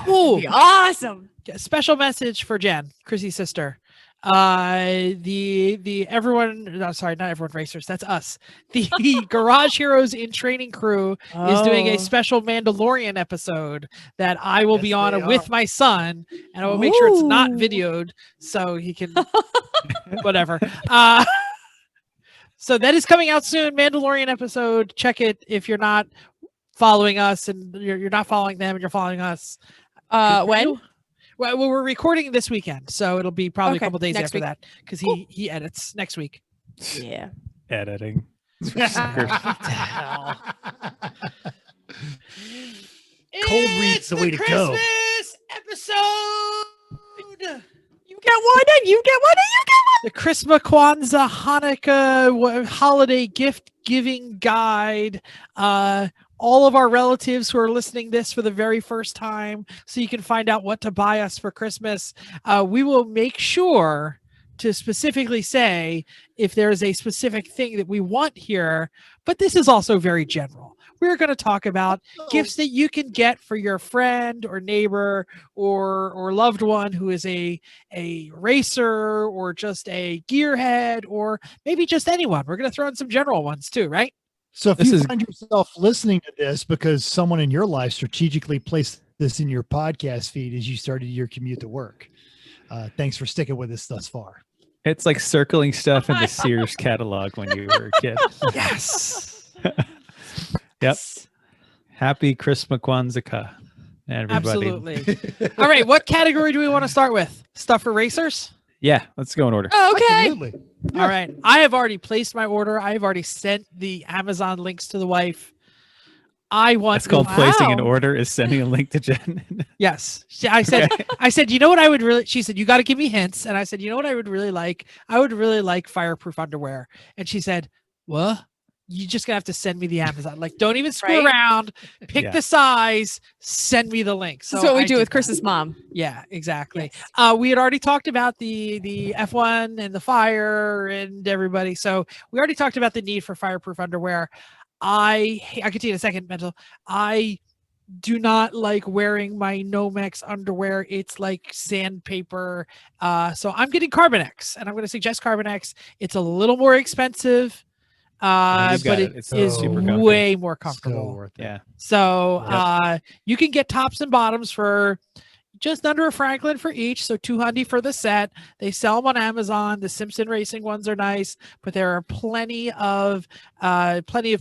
Ooh, Awesome. special message for Jen, Chrissy's sister. The everyone, no, sorry, not everyone racers. That's us. The Garage Heroes in Training crew is doing a special Mandalorian episode that I will be on with my son, and I will make sure it's not videoed so he can whatever. So that is coming out soon. Mandalorian episode. Check it if you're not following us and you're not following them and you're following us. When? Well, we're recording this weekend, so it'll be probably a couple days next after week. that because Cool. he edits next week. Yeah. Editing. Cold read's the way to go. Christmas episode. You get one and you get one and you get one. The Chrismahanukwanzakah Hanukkah holiday gift giving guide. All of our relatives who are listening this for the very first time, so you can find out what to buy us for Christmas. We will make sure to specifically say if there is a specific thing that we want here, but this is also very general. We're going to talk about gifts that you can get for your friend or neighbor or loved one who is a racer or just a gearhead or maybe just anyone. We're going to throw in some general ones too, right? So if you find yourself listening to this because someone in your life strategically placed this in your podcast feed as you started your commute to work, thanks for sticking with us thus far. It's like circling stuff in the Sears catalog when you were a kid. Yes. Yep. Happy Chrismahanukwanzakah, everybody. Absolutely. All right. What category do we want to start with? Stuff for racers? Yeah, let's go in order. Okay. Absolutely. All right. I have already placed my order. I have already sent the Amazon links to the wife. I want. That's called placing an order, is sending a link to Jen. Yes. I said, you know what I would really, she said, you got to give me hints. And I said, you know what I would really like? I would really like fireproof underwear. And she said, what? You just gonna have to send me the Amazon. Like, don't even screw around. Pick the size. Send me the link. So That's what we do with that. Chris's mom. Yeah, exactly. Yes. We had already talked about the F1 and the fire and everybody. So we already talked about the need for fireproof underwear. I can tell you in a second, Mental. I do not like wearing my Nomex underwear. It's like sandpaper. So I'm getting CarbonX, and I'm going to suggest CarbonX. It's a little more expensive. But it's is super comfy. way more So comfortable. worth it. Yeah. So you can get tops and bottoms for just under a Franklin for each. So $200 for the set. They sell them on Amazon. The Simpson Racing ones are nice, but there are plenty of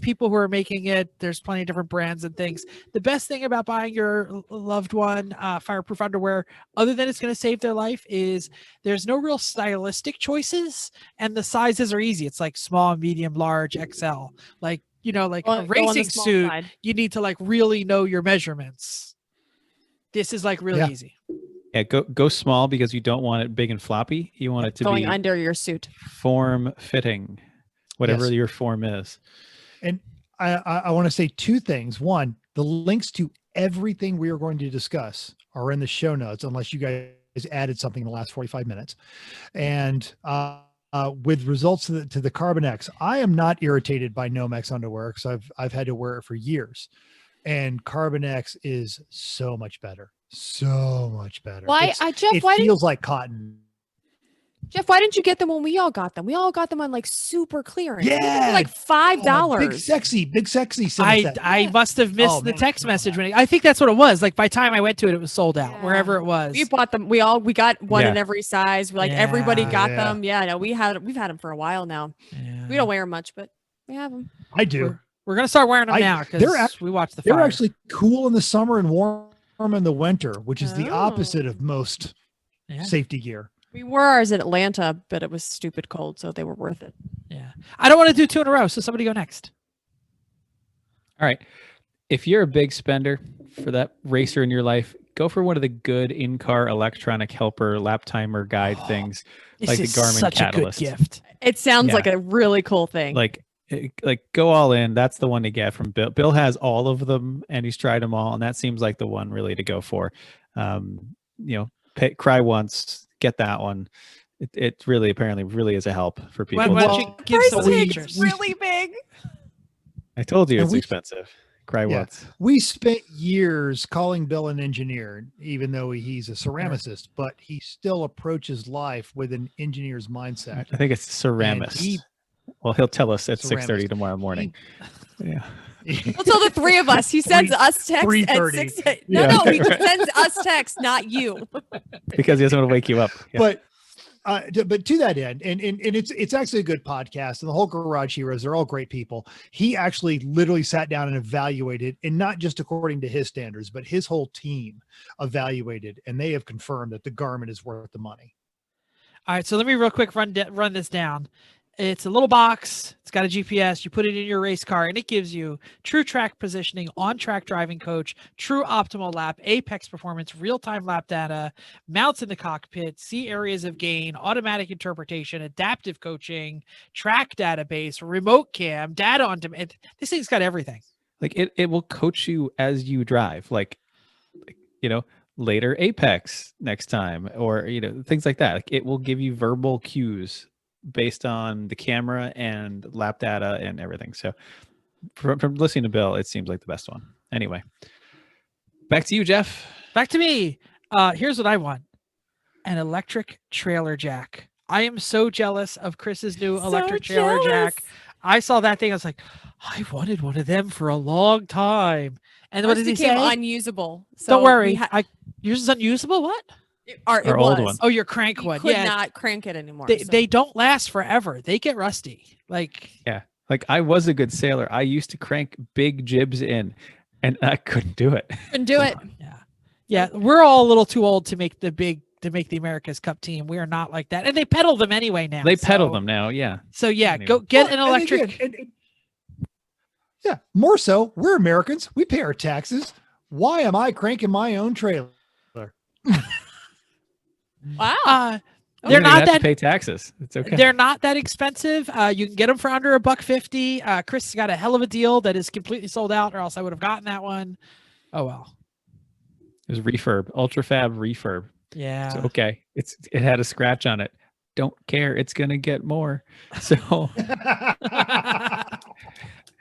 people who are making it. There's plenty of different brands and things. The best thing about buying your loved one fireproof underwear, other than it's going to save their life, is there's no real stylistic choices, and the sizes are easy. It's like small, medium, large, XL. Like, you know, like a racing suit, you need to like really know your measurements. This is like really easy. Yeah, go small because you don't want it big and floppy. You want it to going be under your suit, form fitting, whatever your form is. And I want to say two things. One, the links to everything we are going to discuss are in the show notes, unless you guys added something in the last 45 minutes. And with results to the CarbonX, I am not irritated by Nomex underwear because I've had to wear it for years. And CarbonX is so much better. So much better. Why? It feels like cotton. Jeff, why didn't you get them when we all got them? We all got them on like super clearance. They were Yeah. like $5. Big sexy. sent us that. I must have missed Oh, the man, text I remember message that. when I think that's what it was. Like by the time I went to it, it was sold out wherever it was. We bought them. We got one in Yeah. every size. Like Yeah. everybody got Yeah. them. Yeah, no, we've had them for a while now. Yeah. We don't wear them much, but we have them. I do. We're gonna start wearing them now they're because we watched the They're fire. actually cool in the summer and warm in the winter, which is the Oh. opposite of most Yeah. safety gear. We wore ours in Atlanta, but it was stupid cold, so they were worth it. Yeah. I don't want to do 2 in a row, so somebody go next. All right. If you're a big spender for that racer in your life, go for one of the good in-car electronic helper lap timer guide things, This like the is Garmin such Catalyst. a good gift. It sounds Yeah. like a really cool thing. Like go all in. That's the one to get from Bill. Bill has all of them and he's tried them all, and that seems like the one really to go for. Cry once, get that one. It really apparently really is a help for people. Why don't you give Price some tag's features? really big. I told you And it's we- expensive. Cry Yeah. once. We spent years calling Bill an engineer, even though he's a ceramicist, but he still approaches life with an engineer's mindset. I think it's ceramist. Well, he'll tell us at 6:30 Ceramist. tomorrow morning. Yeah. Well, tell the three of us. He sends us text at 3:30. 6. Yeah. No, he sends us text, not you. Because he doesn't want to wake you up. Yeah. But to that end, and it's actually a good podcast, and the whole Garage Heroes, they're all great people. He actually literally sat down and evaluated, and not just according to his standards, but his whole team evaluated, and they have confirmed that the Garmin is worth the money. All right, so let me real quick run this down. It's a little box. It's got a GPS. You put it in your race car, and it gives you true track positioning, on-track driving coach, true optimal lap, apex performance, real-time lap data, mounts in the cockpit, see areas of gain, automatic interpretation, adaptive coaching, track database, remote cam, data on demand. This thing's got everything. Like it will coach you as you drive. Like later apex next time, or things like that. Like it will give you verbal cues based on the camera and lap data and everything. So from listening to Bill, it seems like the best one. Anyway, back to you, Jeff. Back to me. Here's what I want: an electric trailer jack. I am so jealous of Chris's new electric trailer jack. I saw that thing. I was like, I wanted one of them for a long time. And what Ours did he became say? unusable. So Don't worry. we Yours is unusable? What? it Our old was. one. Oh, your crank You one. could Yeah. not crank it anymore. They, so- they don't last forever. They get rusty. Like, Like I was a good sailor. I used to crank big jibs in, and I couldn't do it. couldn't do it. yeah, we're all a little too old to make the America's Cup team. We are not like that. And they pedal them anyway now. They pedal so- them now. Yeah. So yeah, Anyway. go get an Well, and electric. again, yeah, more so, we're Americans. We pay our taxes. Why am I cranking my own trailer? Wow. You They're don't even not have to that pay taxes. It's okay. They're not that expensive. You can get them for under $150. Chris got a hell of a deal that is completely sold out, or else I would have gotten that one. Oh well. It was refurb, ultrafab refurb. Yeah. So, okay, it had a scratch on it. Don't care. It's gonna get more. So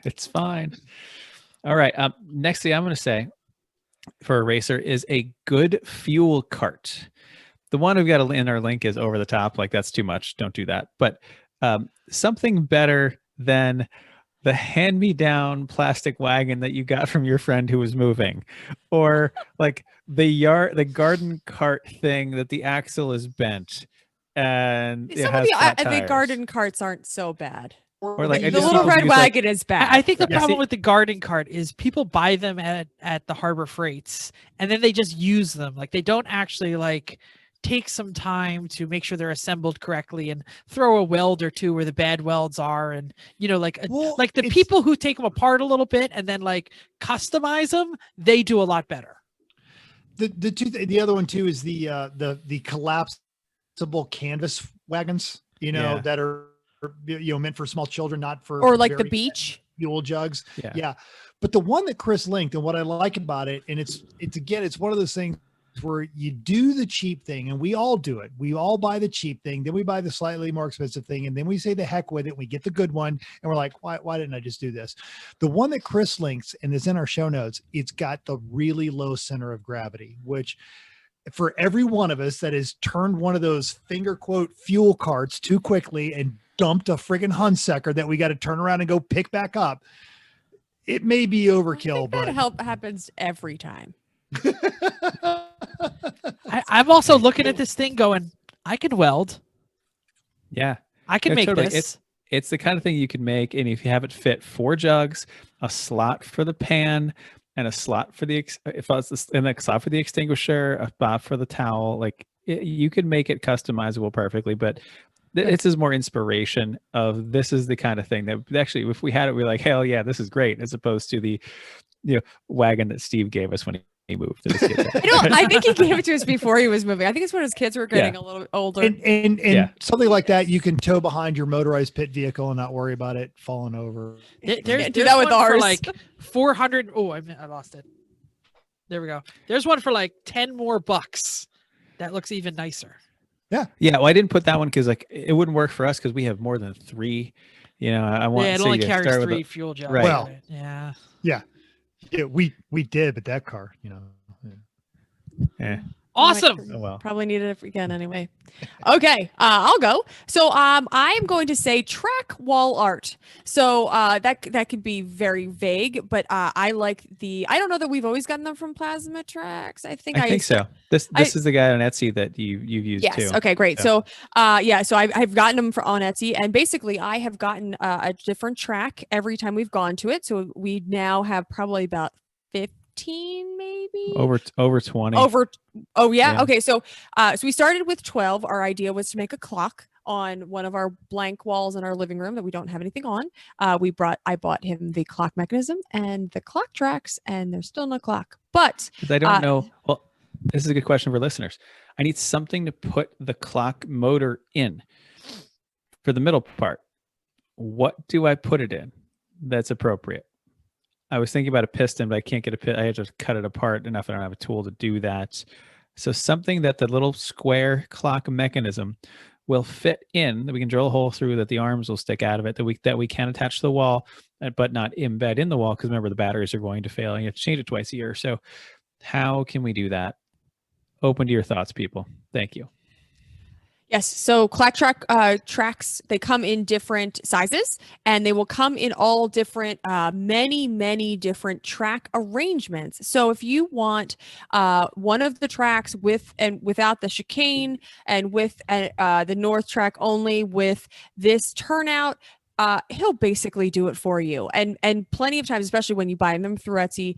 it's fine. All right. Next thing I'm going to say for a racer is a good fuel cart. The one we've got in our link is over the top. Like that's too much. Don't do that. But something better than the hand-me-down plastic wagon that you got from your friend who was moving, or like the garden cart thing that the axle is bent and it Some of has flat the tires. garden carts aren't so bad. Or like I The just see little people red use, like, wagon is bad. I think the Yeah, problem see- with the garden cart is people buy them at the Harbor Freights and then they just use them. Like they don't actually like take some time to make sure they're assembled correctly and throw a weld or two where the bad welds are. And like Well, like the it's- people who take them apart a little bit and then like customize them, they do a lot better. The other one too is the collapsible canvas wagons, Yeah. that are meant for small children, not for or like the very beach. fuel jugs. Yeah. Yeah. But the one that Chris linked, and what I like about it, and it's one of those things where you do the cheap thing, and we all do it. We all buy the cheap thing, then we buy the slightly more expensive thing, and then we say the heck with it. We get the good one, and we're like, why didn't I just do this? The one that Chris links, and is in our show notes, it's got the really low center of gravity, which for every one of us that has turned one of those finger quote fuel carts too quickly and dumped a friggin' Hunsaker that we got to turn around and go pick back up, it may be overkill, but that happens every time. I'm also looking at this thing going, I can weld. Yeah. I can Yeah, make totally. this. It's the kind of thing you can make, and if you have it fit 4 jugs, a slot for the pan, and a slot for the and a slot for the extinguisher, a spot for the towel, you could make it customizable perfectly. But this is more inspiration of this is the kind of thing that actually, if we had it, we're like, hell yeah, this is great, as opposed to the wagon that Steve gave us when he moved to the kids. I think he gave it to us before he was moving. I think it's when his kids were getting a little older. And something like that you can tow behind your motorized pit vehicle and not worry about it falling over. There's that with one for ours. like 400. Oh, I lost it. There we go. There's one for like 10 more bucks. That looks even nicer. Yeah. Well, I didn't put that one because it wouldn't work for us because we have more than 3. I want. It only carries 3 fuel jugs. Right. Well, yeah. We did, but that car, Yeah. Awesome. Oh, well. Probably need it again anyway. Okay, I'll go. So I'm going to say track wall art. So that could be very vague, but I like I don't know that we've always gotten them from Plasma Tracks. I think so. This is the guy on Etsy that you've used too. Yes. Okay, great. So so I've gotten them on Etsy, and basically I have gotten a different track every time we've gone to it. So we now have probably about 15 maybe over 20 yeah. Okay, so we started with 12. Our idea was to make a clock on one of our blank walls in our living room that we don't have anything on. I bought him the clock mechanism and the clock tracks, and there's still no clock. But I don't know. Well, this is a good question for listeners. I need something to put the clock motor in for the middle part. What do I put it in that's appropriate? I was thinking about a piston, but I can't get a piston. I have to cut it apart enough. I don't have a tool to do that. So something that the little square clock mechanism will fit in, that we can drill a hole through, that the arms will stick out of it, that we can attach to the wall, but not embed in the wall, because remember, the batteries are going to fail and you have to change it twice a year. So how can we do that? Open to your thoughts, people. Thank you. Yes. So clock tracks, they come in different sizes, and they will come in all different, many different track arrangements. So if you want one of the tracks with and without the chicane, and with the north track only with this turnout, he'll basically do it for you. And plenty of times, especially when you buy them through Etsy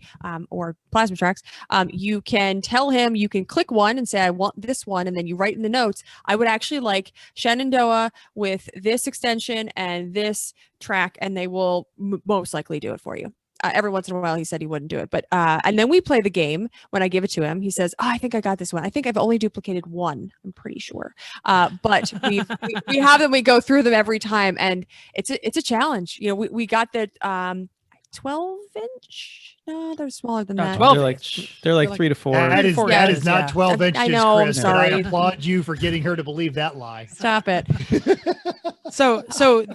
or Plasma Tracks, you can tell him, you can click one and say, I want this one. And then you write in the notes, I would actually like Shenandoah with this extension and this track, and they will most likely do it for you. Every once in a while, he said he wouldn't do it, but and then we play the game. When I give it to him, he says, "Oh, I think I got this one. I think I've only duplicated one. I'm pretty sure." But we have them. We go through them every time, and it's a challenge. We got the 12-inch. No, they're smaller than that. 12 They're like 3 to 4. That is inches, not yeah. 12 inches, I know, I'm Chris. and sorry. I applaud you for getting her to believe that lie. Stop it.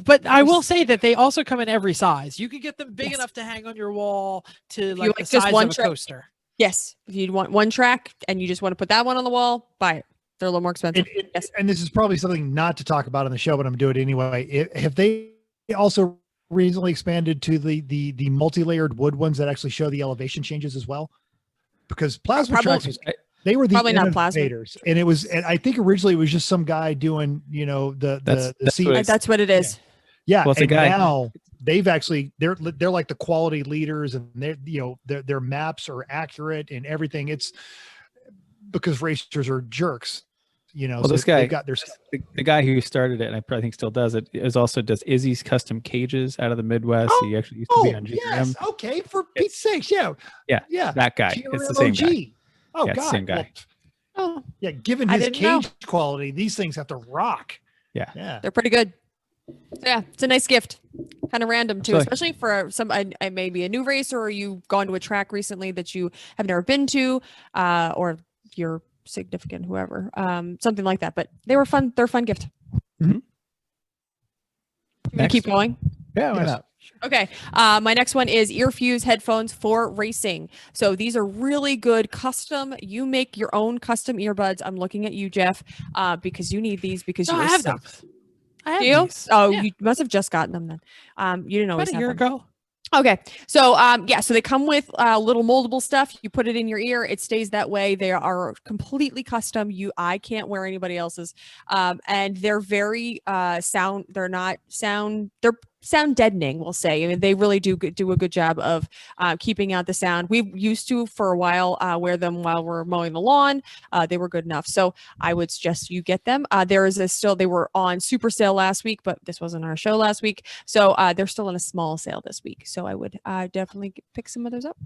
But I will say that they also come in every size. You can get them big enough to hang on your wall to like the like just size one of a track? coaster. Yes. If you want one track and you just want to put that one on the wall, buy it. They're a little more expensive. Yes. And this is probably something not to talk about on the show, but I'm going to do it anyway. Have they also recently expanded to the multi-layered wood ones that actually show the elevation changes as well? Because Plasma Tracks, they were the innovators, and and I think originally it was just some guy doing, the seat. That's what it is. Yeah. Well, it's and a guy. now they've actually, they're like the quality leaders, and their maps are accurate and everything. It's because racers are jerks, Well, so this guy, they've got their the guy who started it, and I think still does it, does Izzy's custom cages out of the Midwest. He actually used to be on GRM. Yes. Okay. For Pete's sakes. Yeah. That guy. It's the same guy. Oh, God. same guy. Oh, Yeah. Given his cage quality, these things have to rock. Yeah. they're pretty good. Yeah, it's a nice gift. Kind of random too, Absolutely. especially for some maybe a new racer, or you've gone to a track recently that you have never been to, or your significant whoever, something like that. But they were fun. They're a fun gift. Mm-hmm. You want to keep going? Yeah, why Yes. not? Okay. My next one is Earfuse headphones for racing. So these are really good custom. You make your own custom earbuds. I'm looking at you, Jeff, because you need these because No, you I are have sick. those. I have Do you? these. Oh, Yeah. you must have just gotten them then. You didn't always About a have year them. ago. Okay. So, yeah, so they come with little moldable stuff. You put it in your ear, it stays that way. They are completely custom. I can't wear anybody else's. And they're very sound. They're not sound. They're sound deadening, we'll say. I mean, they really do a good job of keeping out the sound. We used to for a while wear them while we're mowing the lawn. They were good enough. So I would suggest you get them. There is they were on super sale last week, but this wasn't our show last week. So they're still in a small sale this week. So I would definitely pick some of those up.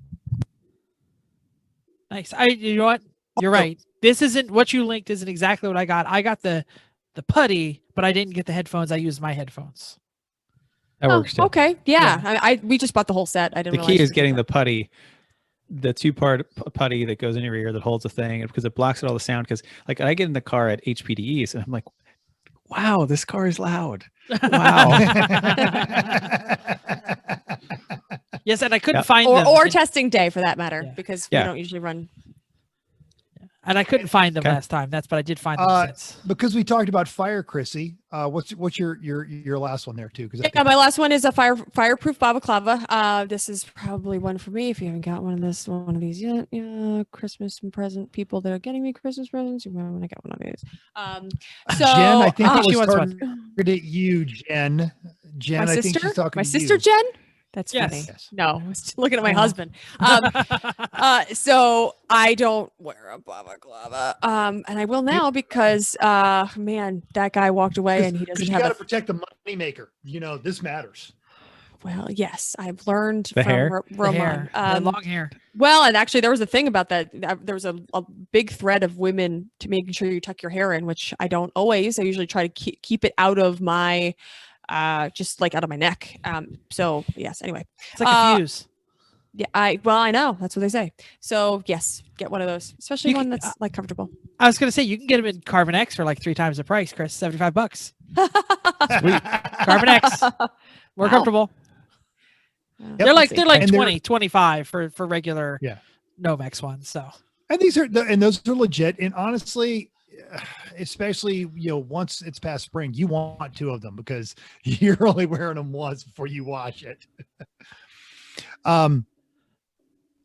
Nice. You know what? You're right. This isn't what you linked. Isn't exactly what I got. I got the putty, but I didn't get the headphones. I used my headphones. That works too. Okay. Yeah. We just bought the whole set. I didn't. The key is getting the putty, the 2-part putty that goes in your ear that holds the thing, because it blocks out all the sound. Because like I get in the car at HPDEs and I'm like, wow, this car is loud. Wow. Yes, and I couldn't find them. Or testing day for that matter, because we Yeah. don't usually run. And I couldn't find them Okay. last time. But I did find them since. Because we talked about fire, Chrissy. What's your last one there too? Yeah, my last one is a fireproof balaclava. This is probably one for me. If you haven't got one of these yet, Christmas and present people that are getting me Christmas presents, you might want to get one of these. So Jen, I think it she was wants one. targeted at you, Jen. Jen, my I sister, think she's talking my to sister you. Jen. That's Yes. funny. Yes. No, I was looking at my husband. So I don't wear a balaclava. And I will now because, man, that guy walked away and he doesn't You have got to a. protect the money maker. This matters. Well, yes, I've learned The from hair? The Roman. hair. The long hair. Well, and actually, there was a thing about that. There was a big thread of women to making sure you tuck your hair in, which I don't always. I usually try to keep it out of my. Just like out of my neck. So yes, anyway. It's like a fuse. Yeah, I know. That's what they say. So yes, get one of those, especially one that's like comfortable. I was gonna say you can get them in CarbonX for like 3 times the price, Chris. $75. Sweet. CarbonX. More comfortable. They're like And 20, 25 for regular Yeah. Nomex ones. So And those are legit. And honestly, especially once it's past spring, you want 2 of them because you're only wearing them once before you wash it. I'm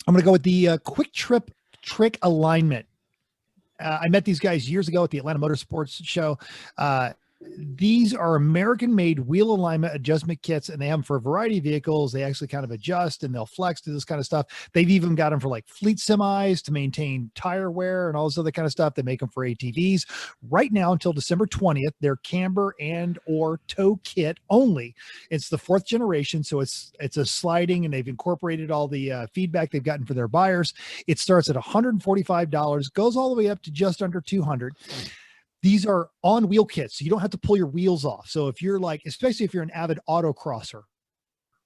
going to go with the Quick Trip Trick Alignment. I met these guys years ago at the Atlanta Motorsports Show. These are American-made wheel alignment adjustment kits, and they have them for a variety of vehicles. They actually kind of adjust and they'll flex to this kind of stuff. They've even got them for like fleet semis to maintain tire wear and all this other kind of stuff. They make them for ATVs. Right now until December 20th, they're camber and or tow kit only. It's the 4th generation, so it's a sliding, and they've incorporated all the feedback they've gotten for their buyers. It starts at $145, goes all the way up to just under $200. These are on wheel kits, so you don't have to pull your wheels off. So if you're especially if you're an avid autocrosser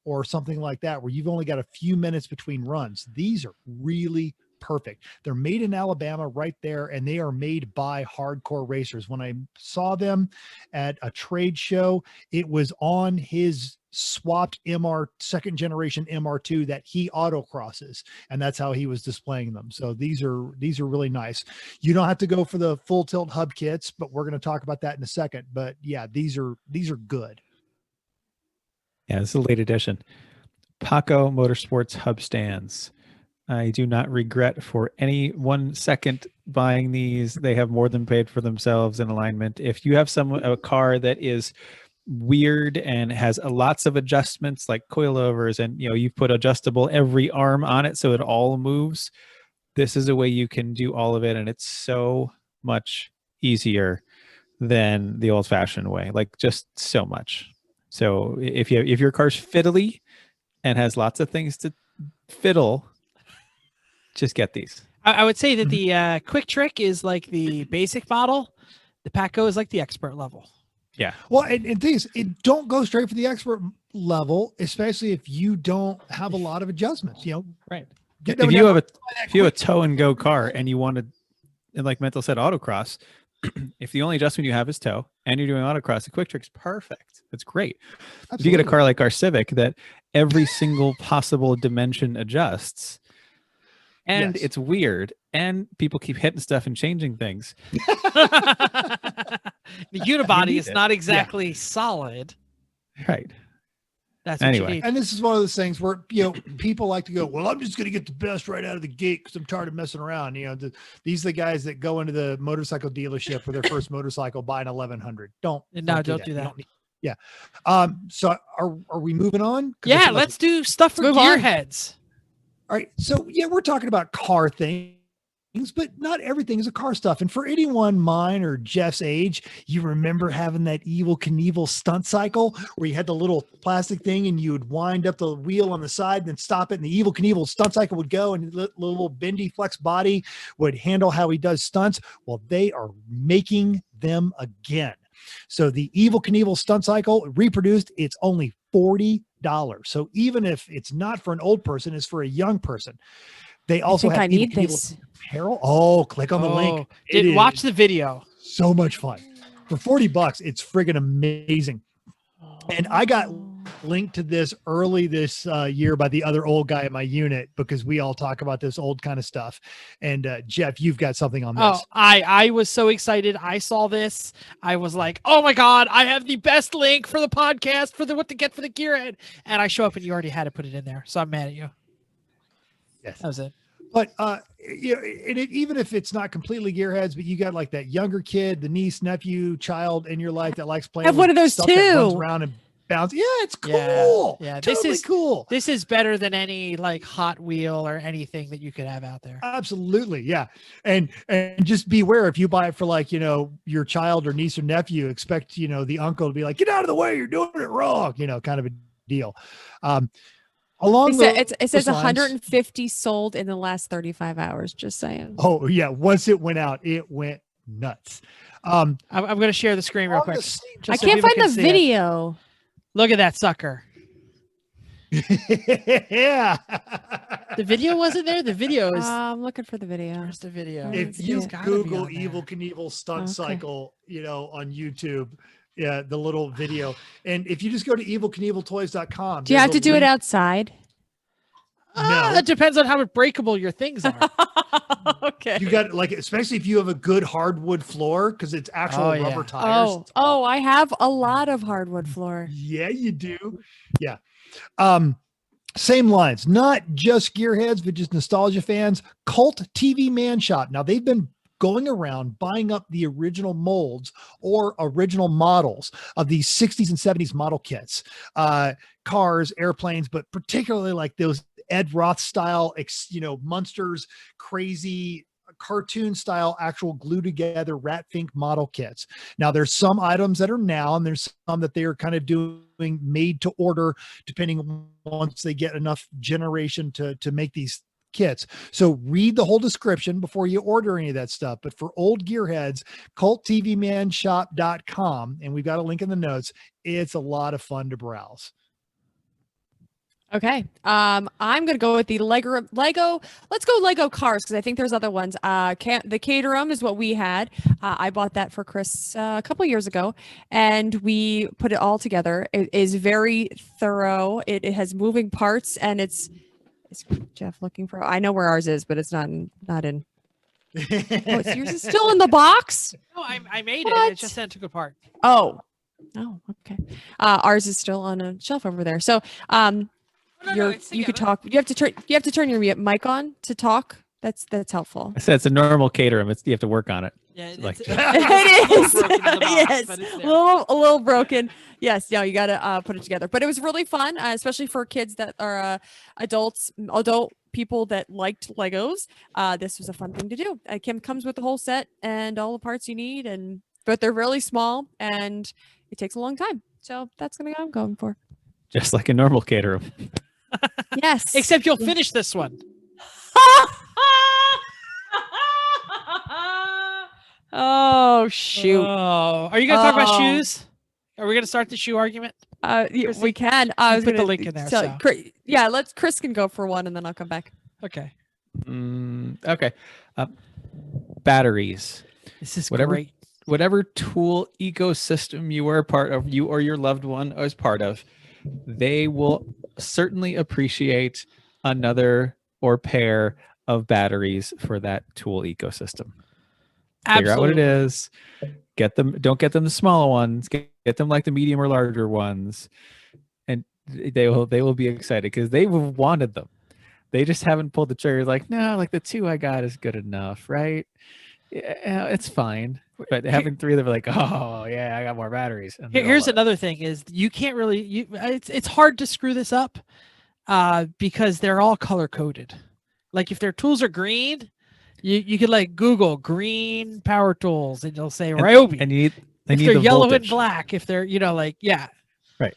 or something like that, where you've only got a few minutes between runs, these are really perfect. They're made in Alabama right there, and they are made by hardcore racers. When I saw them at a trade show, it was on his swapped 2nd generation MR2 that he autocrosses, and that's how he was displaying them. So these are really nice. You don't have to go for the full tilt hub kits, but we're going to talk about that in a second. But yeah, these are good. Yeah, this is a late edition. Paco Motorsports hub stands. I do not regret for any 1 second buying these. They have more than paid for themselves in alignment. If you have a car that is weird and has lots of adjustments like coilovers, and you put adjustable every arm on it so it all moves, this is a way you can do all of it, and it's so much easier than the old-fashioned way, like just so much. So if your car's fiddly and has lots of things to fiddle, just get these. I would say that the Quick Trick is like the basic model. The Paco is like the expert level. Yeah. Well, and things, it don't go straight for the expert level, especially if you don't have a lot of adjustments. Right. If you have a tow and go car and you want to, and like Mental said, autocross, if the only adjustment you have is toe and you're doing autocross, the quick trick's perfect. That's great. If you get a car like our Civic that every single possible dimension adjusts, and it's weird, and people keep hitting stuff and changing things. The unibody is not exactly solid. Right. That's what you Anyway. need. And this is one of those things where, people like to go, well, I'm just going to get the best right out of the gate because I'm tired of messing around. These are the guys that go into the motorcycle dealership for their first motorcycle, buy an 1100. Don't do that. Yeah. So are we moving on? Yeah, let's do stuff for gearheads. All right. So we're talking about car things, but not everything is a car stuff. And for anyone mine or Jeff's age, you remember having that Evel Knievel stunt cycle where you had the little plastic thing and you would wind up the wheel on the side and then stop it. And the Evel Knievel stunt cycle would go and the little bendy flex body would handle how he does stunts. Well, they are making them again. So the Evel Knievel stunt cycle reproduced, it's only $40. So even if it's not for an old person, it's for a young person. They also have Evel Knievel apparel. Oh, click on the link. Watch the video. So much fun. For $40, it's friggin' amazing. And I got linked to this early this year by the other old guy in my unit because we all talk about this old kind of stuff. And Jeff, you've got something on this. Oh, I was so excited. I saw this. I was like, oh my God, I have the best link for the podcast for what to get for the gearhead. And I show up and you already had to put it in there. So I'm mad at you. Yes. That was it. But even if it's not completely gearheads, but you got like that younger kid, the niece, nephew, child in your life that likes playing. I have one of those stuff that runs too. Around and bounce. Yeah, it's cool. Yeah, totally this is cool. This is better than any like Hot Wheel or anything that you could have out there. Absolutely, yeah. And just beware if you buy it for like your child or niece or nephew, expect the uncle to be like, get out of the way, you're doing it wrong, kind of a deal. It says 150 sold in the last 35 hours. Just saying. Oh yeah, once it went out, it went nuts. I'm going to share the screen real quick. I can't find the video. Look at that sucker. Yeah. The video wasn't there. The video is. I'm looking for the video. Where's the video? If you Google Evel Knievel stunt cycle, on YouTube. Yeah, the little video. And if you just go to evilknieveltoys.com. Do you have to do it outside? No. It depends on how breakable your things are. Okay. You got especially if you have a good hardwood floor, because it's actual rubber tires. Oh, I have a lot of hardwood floor. Yeah, you do. Yeah. Same lines, not just gearheads, but just nostalgia fans. Cult TV Man Shop. Now they've been going around buying up the original molds or original models of these 60s and 70s model kits, cars, airplanes, but particularly like those Ed Roth style, Munsters, crazy cartoon style, actual glue together Rat Fink model kits. Now there's some items that are now, and there's some that they are kind of doing made to order, depending on once they get enough generation to make these kits. So read the whole description before you order any of that stuff. But for old gearheads, culttvmanshop.com, and we've got a link in the notes. It's a lot of fun to browse. Okay. I'm going to go with the Lego. Let's go Lego cars, because I think there's other ones. The Caterham is what we had. I bought that for Chris a couple years ago, and we put it all together. It is very thorough. It has moving parts, and it's Jeff looking for. I know where ours is, but it's not in. Yours is still in the box. No, I made it. It just took apart. Oh, okay. Ours is still on a shelf over there. So, you could talk. You have to turn your mic on to talk. That's helpful. I said it's a normal Caterham. You have to work on it. Yeah, like it is. Yes, a little broken. Yes, you got to put it together. But it was really fun, especially for kids that are adult people that liked Legos. This was a fun thing to do. Kim comes with the whole set and all the parts you need, but they're really small and it takes a long time. So that's gonna go I'm going for. Just like a normal Caterham. Yes. Except you'll finish this one. Oh shoot! Oh, are you gonna talk about shoes? Are we gonna start the shoe argument? We can. I was put gonna the link in there. Chris can go for one, and then I'll come back. Okay. Okay. Batteries. This is whatever. great. whatever tool ecosystem you are a part of, you or your loved one is part of, they will certainly appreciate another or pair of batteries for that tool ecosystem. Figure out what it Absolutely. is. Get them. Don't get them the smaller ones. Get them like the medium or larger ones, and they will be excited because they've wanted them. They just haven't pulled the trigger. Like, no, like the 2 I got is good enough, right? Yeah, it's fine. But having 3 of them, like, oh yeah, I got more batteries. And they all Here's love it. another thing: is you can't really it's hard to screw this up because they're all color coded. Like if their tools are green, you could like Google green power tools and you'll say Ryobi. And you if need they're the yellow voltage. and black, if they're like Right.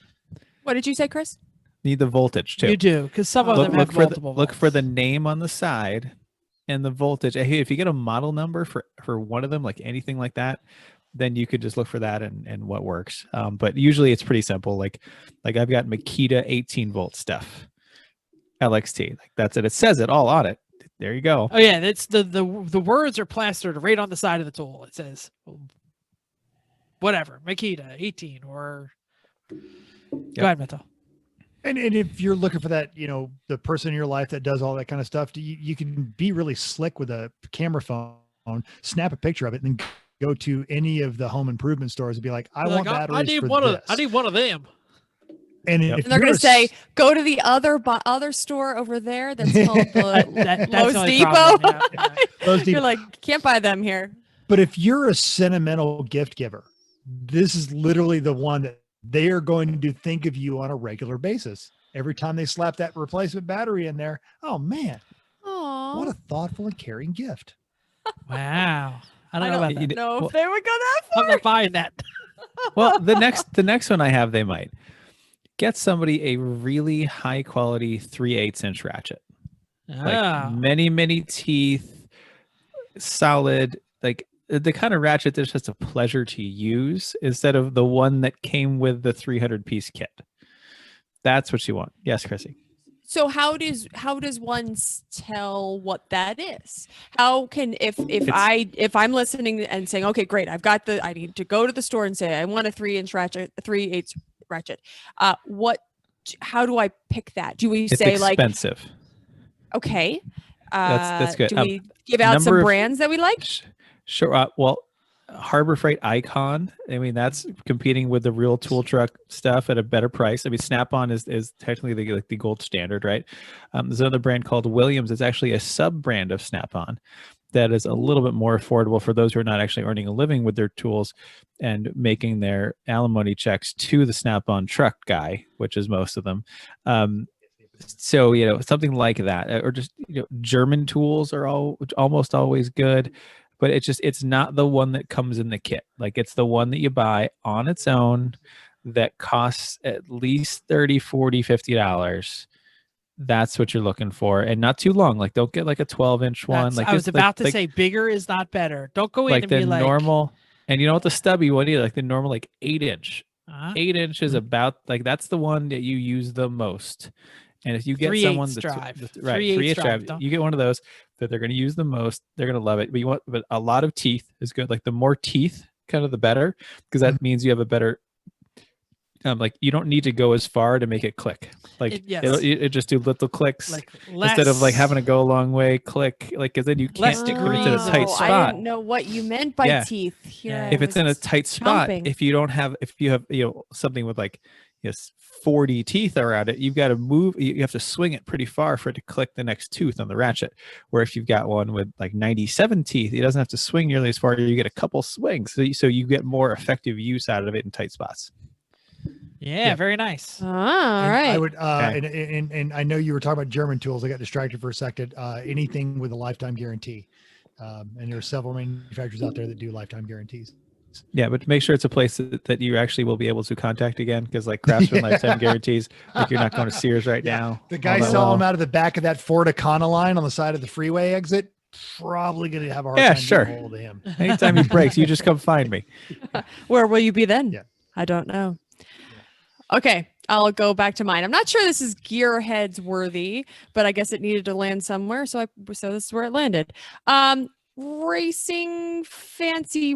What did you say, Chris? Need the voltage too. you do because some of them have multiple. Look for the volts. name on the side and the voltage. Hey, if you get a model number for one of them, like anything like that, then you could just look for that and what works. But usually it's pretty simple. Like I've got Makita 18-volt stuff, LXT. Like that's it. It says it all on it. There you go. Oh yeah, that's the words are plastered right on the side of the tool. It says whatever Makita 18 or go ahead, Mental. And if you're looking for that, the person in your life that does all that kind of stuff, you can be really slick with a camera phone, snap a picture of it, and then go to any of the home improvement stores and be like, I want batteries I need for one this. I need one of them. And Yep. if And they're you're going to say, go to the other store over there that's called the That's the Lowe's only Depot. problem, yeah. Lowe's Depot. You're like, can't buy them here. But if you're a sentimental gift giver, this is literally the one that they are going to think of you on a regular basis. Every time they slap that replacement battery in there, oh man, Aww. what a thoughtful and caring gift. Wow. I don't know about that. know if they would go that I'm far. not buying that. Well, the next one I have, they might get somebody a really high quality 3/8 inch ratchet. Like many teeth, solid, like the kind of ratchet that's just a pleasure to use instead of the one that came with the 300-piece kit. That's what you want. Yes, Chrissy. So how does one tell what that is? How can if I'm listening and saying, okay, great, I need to go to the store and say I want a 3-inch ratchet, a 3/8 ratchet. How do I pick that? Do we say expensive. Okay. That's good. Do we give out some brands that we like? Sure. Well, Harbor Freight Icon. I mean, that's competing with the real tool truck stuff at a better price. I mean, Snap-on is technically the gold standard, right? There's another brand called Williams. It's actually a sub brand of Snap-on that is a little bit more affordable for those who are not actually earning a living with their tools and making their alimony checks to the Snap-on truck guy, which is most of them. So, something like that, or just, German tools are almost always good, but it's not the one that comes in the kit. Like it's the one that you buy on its own that costs at least $30, $40, $50. That's what you're looking for, and not too long. Like don't get like a 12-inch one. Like I was about to say bigger is not better. Don't go in like and the be like normal. And you know what, the stubby one, like the normal, like 8-inch. 8-inch is about like that's the one that you use the most. And if you get someone that's right, 3/8 drive, you get one of those that they're going to use the most. They're going to love it. But a lot of teeth is good. Like the more teeth, kind of the better, because that means you have a better. Like you don't need to go as far to make it click. Like it just do little clicks instead of like having to go a long way. Click like because then you can't. If it's in a tight spot. I didn't know what you meant by teeth. Here if it's in a tight spot, if you have something with like 40 teeth around it, you've got to move. You have to swing it pretty far for it to click the next tooth on the ratchet. Where if you've got one with like 97 teeth, it doesn't have to swing nearly as far. You get a couple swings, so you get more effective use out of it in tight spots. Yeah, very nice. All right. I would, and I know you were talking about German tools. I got distracted for a second. Anything with a lifetime guarantee, and there are several manufacturers out there that do lifetime guarantees. Yeah, but make sure it's a place that you actually will be able to contact again, because like Craftsman lifetime guarantees, like you're not going to Sears right now. The guy selling them out of the back of that Ford Econoline on the side of the freeway exit, probably going to have a hard time getting hold of him. Anytime he breaks, you just come find me. Where will you be then? Yeah. I don't know. Okay, I'll go back to mine. I'm not sure this is gearheads worthy, but I guess it needed to land somewhere, so this is where it landed. racing fancy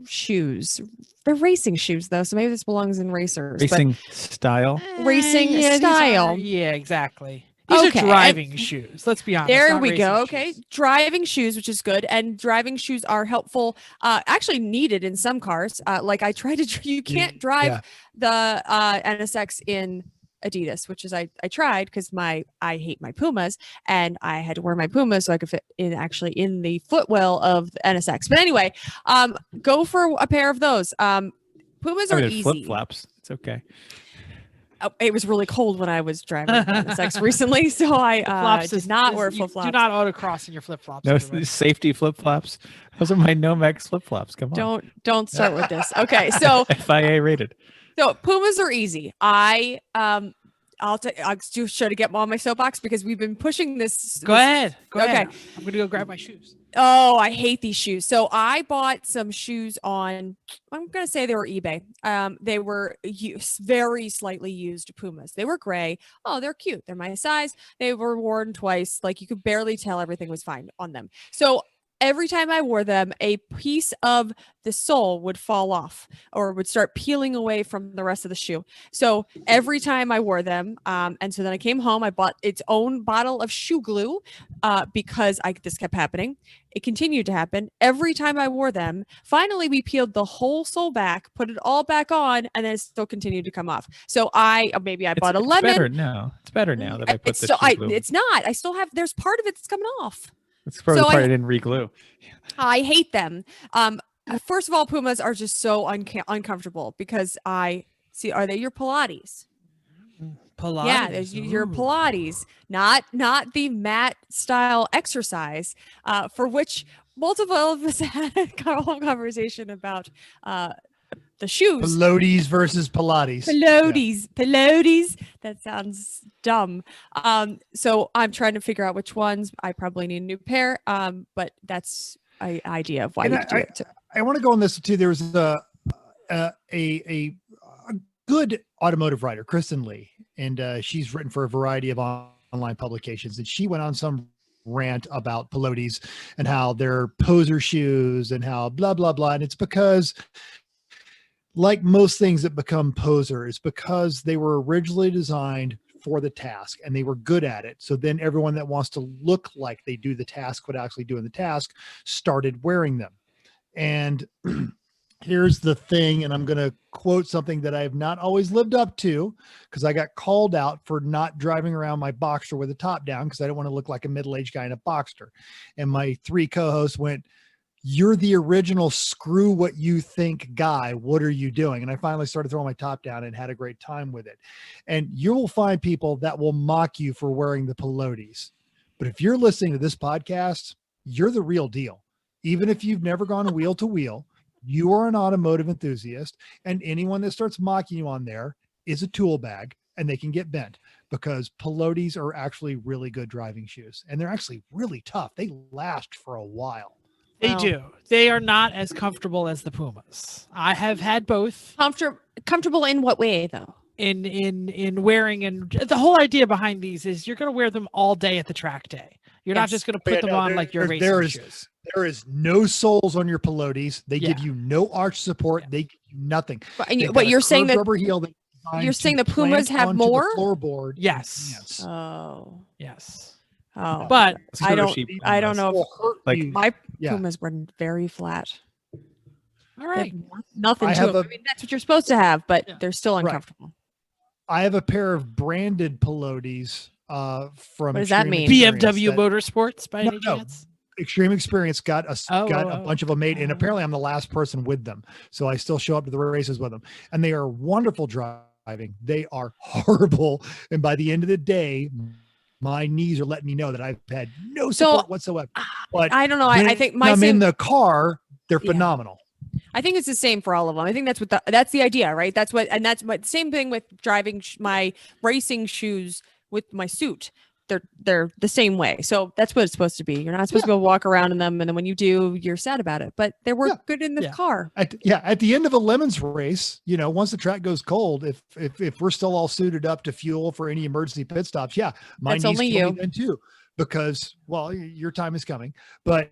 shoes. They're racing shoes though, so maybe this belongs in racers. Racing style. Racing these style. Yeah, exactly. These Okay, are driving shoes. Let's be honest. There not we go. racing Okay. shoes. Driving shoes, which is good. And driving shoes are helpful, actually needed in some cars. Like I tried to, you can't drive Yeah. the NSX in Adidas, which is I tried because I hate my Pumas and I had to wear my Pumas so I could fit in actually in the footwell of the NSX. But anyway, go for a pair of those. Pumas are easy. Flip flops. It's okay. Oh, it was really cold when I was driving NSX recently, so I did not wear flip flops. Do not autocross in your flip flops. No safety flip flops. Those are my Nomex flip flops. Come on. Don't start with this. Okay, so FIA rated. So Pumas are easy. I'll should get on my soapbox because we've been pushing this. Go ahead. Go Okay. ahead. I'm gonna go grab my shoes. Oh, I hate these shoes. So I bought some shoes on, I'm going to say they were eBay. They were very slightly used Pumas. They were gray. Oh, they're cute. They're my size. They were worn twice. Like you could barely tell everything was fine on them. So every time I wore them, a piece of the sole would fall off or would start peeling away from the rest of the shoe. So every time I wore them, and so then I came home, I bought its own bottle of shoe glue because this kept happening. It continued to happen every time I wore them. Finally, we peeled the whole sole back, put it all back on, and then it still continued to come off. So I bought a lemon. It's better now. It's better now that I put it's the still, shoe glue. It's not. I still have. There's part of it that's coming off. It's probably so part I didn't re-glue. I hate them. First of all, Pumas are just so uncomfortable because are they your Pilates? Pilates. Yeah, there's your Pilates, not the mat style exercise, for which multiple of us had a whole conversation about the shoes. Pilates versus Pilates. Pilates. That sounds dumb. So I'm trying to figure out which ones. I probably need a new pair. But that's an idea of why you do it. I want to go on this too. There was a good automotive writer, Kristen Lee, and she's written for a variety of online publications, and she went on some rant about Pilates and how they're poser shoes and how blah blah blah. And it's because, like most things that become poser, is because they were originally designed for the task and they were good at it. So then everyone that wants to look like they do the task without actually doing the task started wearing them. And here's the thing, and I'm going to quote something that I have not always lived up to because I got called out for not driving around my Boxster with the top down because I didn't want to look like a middle-aged guy in a Boxster. And my three co-hosts went, "You're the original screw what you think guy. What are you doing?" And I finally started throwing my top down and had a great time with it. And you will find people that will mock you for wearing the Pilates. But if you're listening to this podcast, you're the real deal. Even if you've never gone wheel to wheel, you are an automotive enthusiast, and anyone that starts mocking you on there is a tool bag and they can get bent because Pilates are actually really good driving shoes and they're actually really tough. They last for a while. They do. They are not as comfortable as the Pumas. I have had both. Comfortable in what way though? In wearing, and the whole idea behind these is you're going to wear them all day at the track day. You're not just going to put them on like your racing shoes. There is no soles on your Pilates. They give you no arch support. They give you nothing. But you're saying that rubber heel that you're saying the Pumas have more floorboard. Yes. Oh. Yes. Oh. But I don't know. Like My Pumas were very flat. All right. Nothing to them. I mean, that's what you're supposed to have, but they're still uncomfortable. I have a pair of branded Pilates from what does that mean? BMW Motorsports by any chance? Extreme Experience got a bunch of them made, and apparently I'm the last person with them, so I still show up to the races with them, and they are wonderful driving. They are horrible, and by the end of the day, my knees are letting me know that I've had no support whatsoever. But I don't know. I think I'm in the car. They're phenomenal. I think it's the same for all of them. I think that's the idea, right? That's what same thing with driving my racing shoes with my suit. They're the same way. So that's what it's supposed to be. You're not supposed to be able to walk around in them, and then when you do, you're sad about it. But they work good in the car. At the end of a Lemons race, once the track goes cold, if we're still all suited up to fuel for any emergency pit stops, my that's knees only kill you me then too. Because your time is coming. But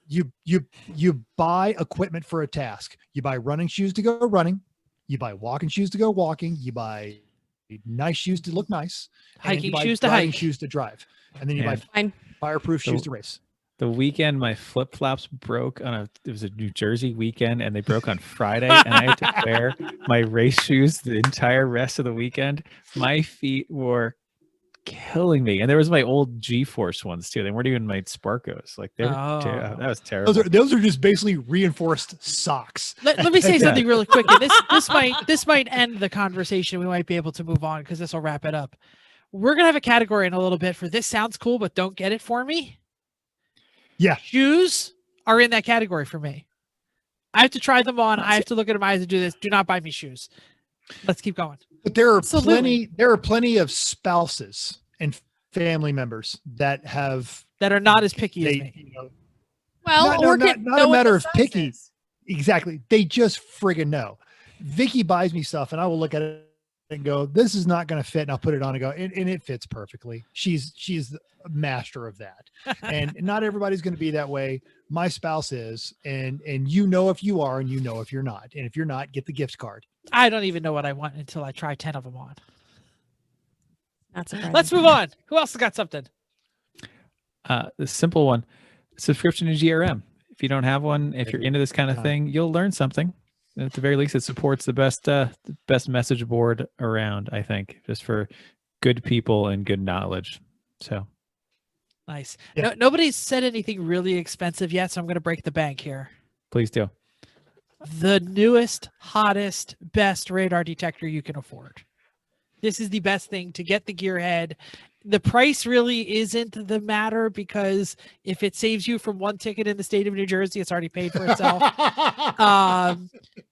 you buy equipment for a task. You buy running shoes to go running. You buy walking shoes to go walking. You buy nice shoes to look nice. And Hiking you buy shoes to driving hike. shoes to drive. And then you buy Fine. fireproof shoes to race. The weekend my flip flops broke it was a New Jersey weekend, and they broke on Friday, and I had to wear my race shoes the entire rest of the weekend. My feet were killing me, and there was my old G-Force ones too. They weren't even my Sparkos. Like they were that was terrible. Those are just basically reinforced socks. Let me say something really quick. And this might end the conversation. We might be able to move on because this will wrap it up. We're gonna have a category in a little bit for this sounds cool, but don't get it for me. Yeah. Shoes are in that category for me. I have to try them on. I have to look at them. I have to do this. Do not buy me shoes. Let's keep going. But there are Absolutely. plenty of spouses and family members that are not as picky as me. You know, Well, not a matter of picky. Exactly. They just friggin' know. Vicky buys me stuff and I will look at it and go, this is not going to fit. And I'll put it on and go, and it fits perfectly. She's the master of that. And not everybody's going to be that way. My spouse is, and you know, if you are, and you know, if you're not, and if you're not, get the gift card. I don't even know what I want until I try 10 of them on. Not surprising. Let's move on. Who else has got something? The simple one, subscription to GRM. If you don't have one, if you're into this kind of thing, you'll learn something. At the very least, it supports the best message board around, I think, just for good people and good knowledge. So Nice. Yeah. Nobody's said anything really expensive yet, so I'm going to break the bank here. please do. The newest, hottest, best radar detector you can afford. This is the best thing to get the gearhead. The price really isn't the matter, because if it saves you from one ticket in the state of New Jersey, it's already paid for itself.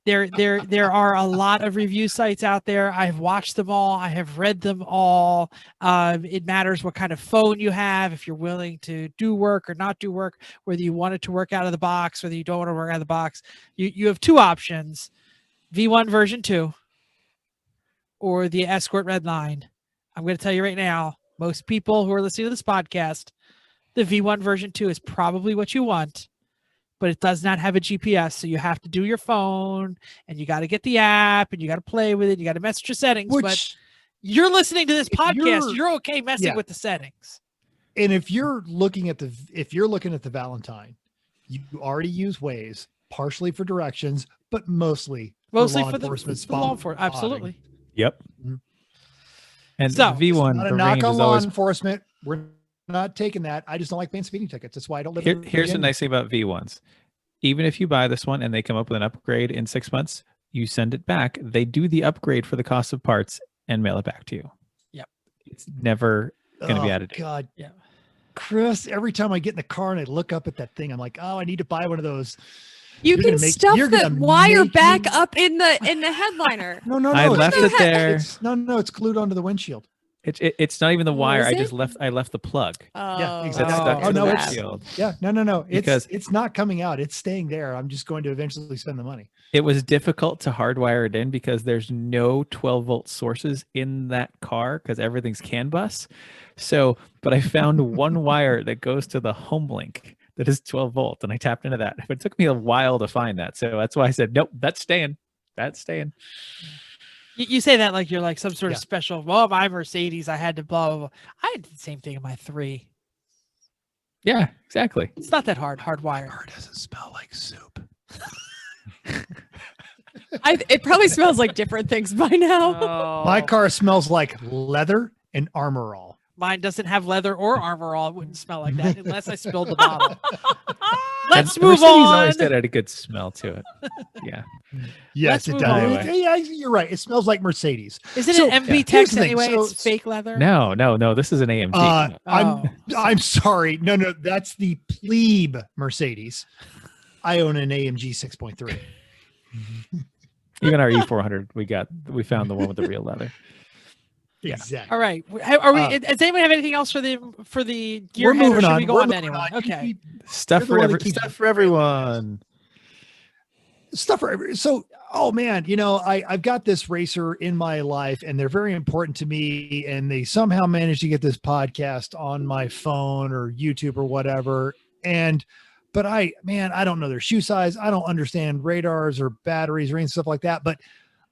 There are a lot of review sites out there. I've watched them all. I have read them all. It matters what kind of phone you have, if you're willing to do work or not do work, whether you want it to work out of the box, whether you don't want to work out of the box. You have two options: V1 version 2 or the Escort Red Line. I'm going to tell you right now, most people who are listening to this podcast, the V1 version 2 is probably what you want, but it does not have a GPS. So you have to do your phone, and you got to get the app, and you got to play with it. You got to mess with your settings. But you're listening to this podcast. You're okay messing with the settings. And if you're looking at the Valentine, you already use Waze, partially for directions, but mostly for law enforcement. Absolutely. Yep. Mm-hmm. And So, V1, not a the knock range on is law always. enforcement. We're not taking that. I just don't like paying speeding tickets. That's why I don't live in Here's the Virginia. nice thing about V1s. Even if you buy this one and they come up with an upgrade in 6 months, you send it back. They do the upgrade for the cost of parts and mail it back to you. Yep. It's never going to be added. God. Yeah. Chris, every time I get in the car and I look up at that thing, I'm like, oh, I need to buy one of those. You can stuff you're the gonna wire make back me- up in the headliner. No. I left it there. It's glued onto the windshield. It's not even the wire. is I left the plug. Oh, exactly. It's stuck Oh, to the no, it's- windshield. Yeah, no. Because- It's not coming out. It's staying there. I'm just going to eventually spend the money. It was difficult to hardwire it in because there's no 12-volt sources in that car because everything's CAN bus. So, but I found one wire that goes to the home link that is 12 volt, and I tapped into that. But it took me a while to find that. So that's why I said, nope, that's staying. That's staying. You say that like you're like some sort of Yeah. special, well, my Mercedes, I had to blah, blah, blah. I had the same thing in my 3. Yeah, exactly. It's not that hardwired. Car doesn't smell like soup. It probably smells like different things by now. Oh, My car smells like leather and Armor All. mine doesn't have leather or armor all. It wouldn't smell like that unless I spilled the bottle. Let's And move Mercedes on. always had a good smell to it. Yeah. Yes, Let's it move does. on. Yeah, you're right. It smells like Mercedes. Isn't So, it MB here's Tex the thing. anyway? So- It's fake leather. No. This is an AMG. I'm sorry. No, that's the plebe Mercedes. I own an AMG 6.3. Even our E400, we found the one with the real leather. Yeah. Exactly. All right. Are we? Does anyone have anything else for the We're gearhead, or moving should on. we go We're on to moving anyone? on. Okay. Stuff You're the one that for keeps- stuff for everyone. Stuff for every. So, oh man, I've got this racer in my life, and they're very important to me. And they somehow managed to get this podcast on my phone or YouTube or whatever. And but I don't know their shoe size. I don't understand radars or batteries or any stuff like that. But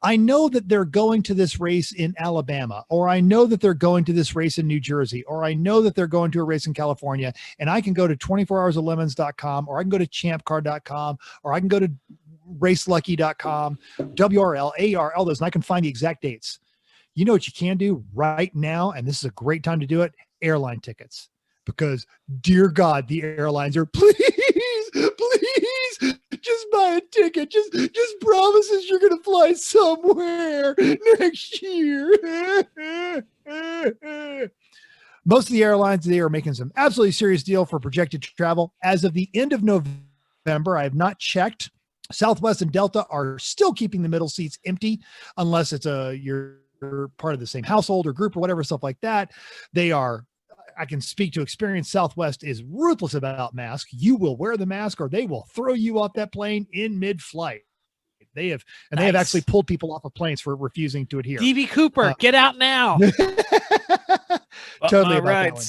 I know that they're going to this race in Alabama, or I know that they're going to this race in New Jersey, or I know that they're going to a race in California, and I can go to 24hoursoflemons.com, or I can go to champcar.com, or I can go to racelucky.com, WRL, AR, all those, and I can find the exact dates. You know what you can do right now, and this is a great time to do it, airline tickets. Because, dear God, the airlines are, please, just buy a ticket. Just promise us you're going to fly somewhere next year. Most of the airlines, they are making some absolutely serious deal for projected travel. As of the end of November, I have not checked. Southwest and Delta are still keeping the middle seats empty unless it's you're part of the same household or group or whatever, stuff like that. They are, I can speak to experience. Southwest is ruthless about mask. You will wear the mask or they will throw you off that plane in mid-flight. They have actually pulled people off of planes for refusing to adhere. DB Cooper, get out now. Totally about that one.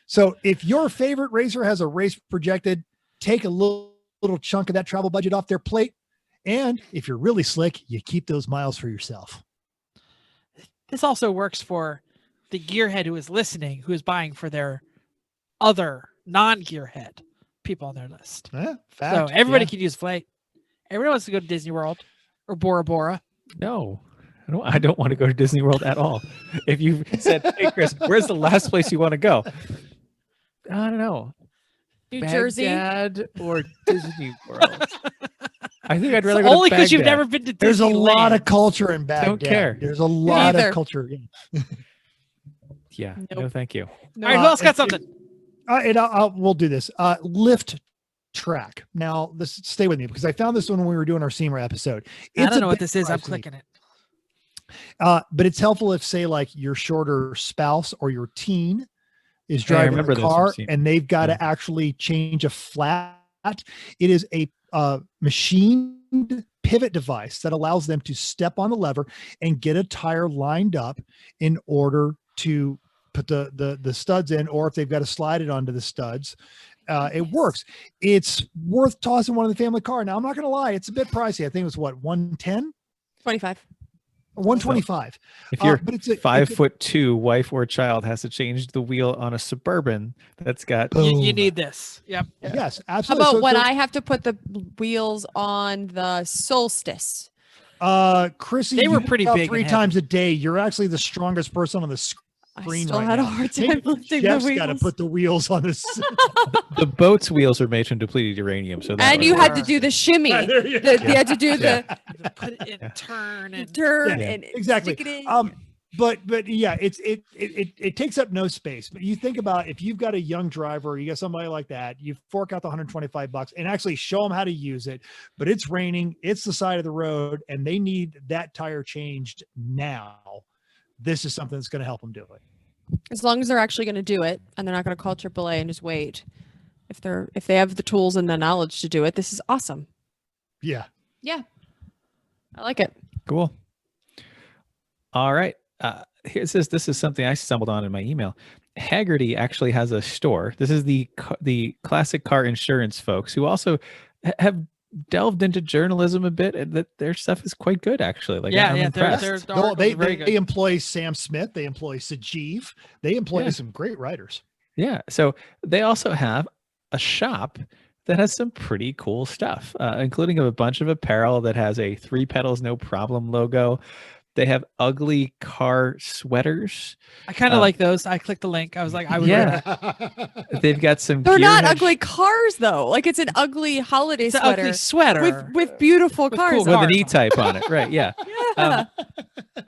So if your favorite racer has a race projected, take a little chunk of that travel budget off their plate. And if you're really slick, you keep those miles for yourself. This also works for the gearhead who is listening, who is buying for their other non-gearhead people on their list. Yeah, so everybody can use flight. Everybody wants to go to Disney World or Bora Bora. No, I don't want to go to Disney World at all. If you said, hey, Chris, where's the last place you want to go? I don't know. New Jersey or Disney World. I think I'd rather go only because to you've never been to Disneyland. There's a lot of culture in Baghdad. Don't care. There's a lot of culture. Yeah. Nope. No, thank you. No, all right, who else got something? We'll do this. Lift track. Now, stay with me because I found this one when we were doing our SEMA episode. I don't know what this is. I'm clicking it. But it's helpful if, say, like your shorter spouse or your teen is driving a car and they've got to actually change a flat. It is a machined pivot device that allows them to step on the lever and get a tire lined up in order to put the studs in, or if they've got to slide it onto the studs. It works. It's worth tossing one in the family car. Now, I'm not going to lie. It's a bit pricey. I think it was what, 110? 25. 125. If your 5'2" wife or child has to change the wheel on a Suburban, that's got you need this. Yep. Yes, absolutely. How about when I have to put the wheels on the Solstice? Chrissy, they were pretty big. 3 times a day. You're actually the strongest person on the screen. I still had a hard time lifting the wheels. Got to put the wheels on this. The boat's wheels are made from depleted uranium, so and you had to do the shimmy. You had to do the put it in, turn and exactly. Stick it in. But yeah, it takes up no space. But you think about if you've got a young driver, you got somebody like that, you fork out the $125 and actually show them how to use it. But it's raining, it's the side of the road, and they need that tire changed now. This is something that's going to help them do it. As long as they're actually going to do it, and they're not going to call AAA and just wait. If they have the tools and the knowledge to do it, this is awesome. Yeah. Yeah. I like it. Cool. All right. This is something I stumbled on in my email. Haggerty actually has a store. This is the classic car insurance folks who also have delved into journalism a bit, and that their stuff is quite good actually. Like, I'm impressed. They employ Sam Smith, they employ Sajeev, they employ some great writers. Yeah. So they also have a shop that has some pretty cool stuff, including a bunch of apparel that has a 3 pedals no problem logo. They have ugly car sweaters. I kind of like those. I clicked the link. I was like, I would wear that. They've got some. They're not ugly cars though. Like it's an ugly holiday sweater. Ugly sweater with beautiful cars with an E-type on it, right? Yeah. Yeah.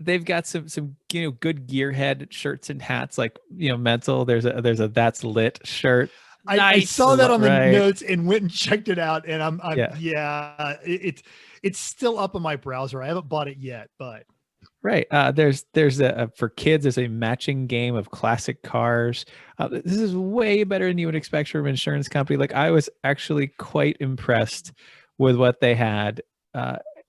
They've got some good gearhead shirts and hats, like mental. There's a That's Lit shirt. I saw that on the notes and went and checked it out, and it's still up on my browser. I haven't bought it yet, but. Right. There's for kids, there's a matching game of classic cars. This is way better than you would expect from an insurance company. Like, I was actually quite impressed with what they had.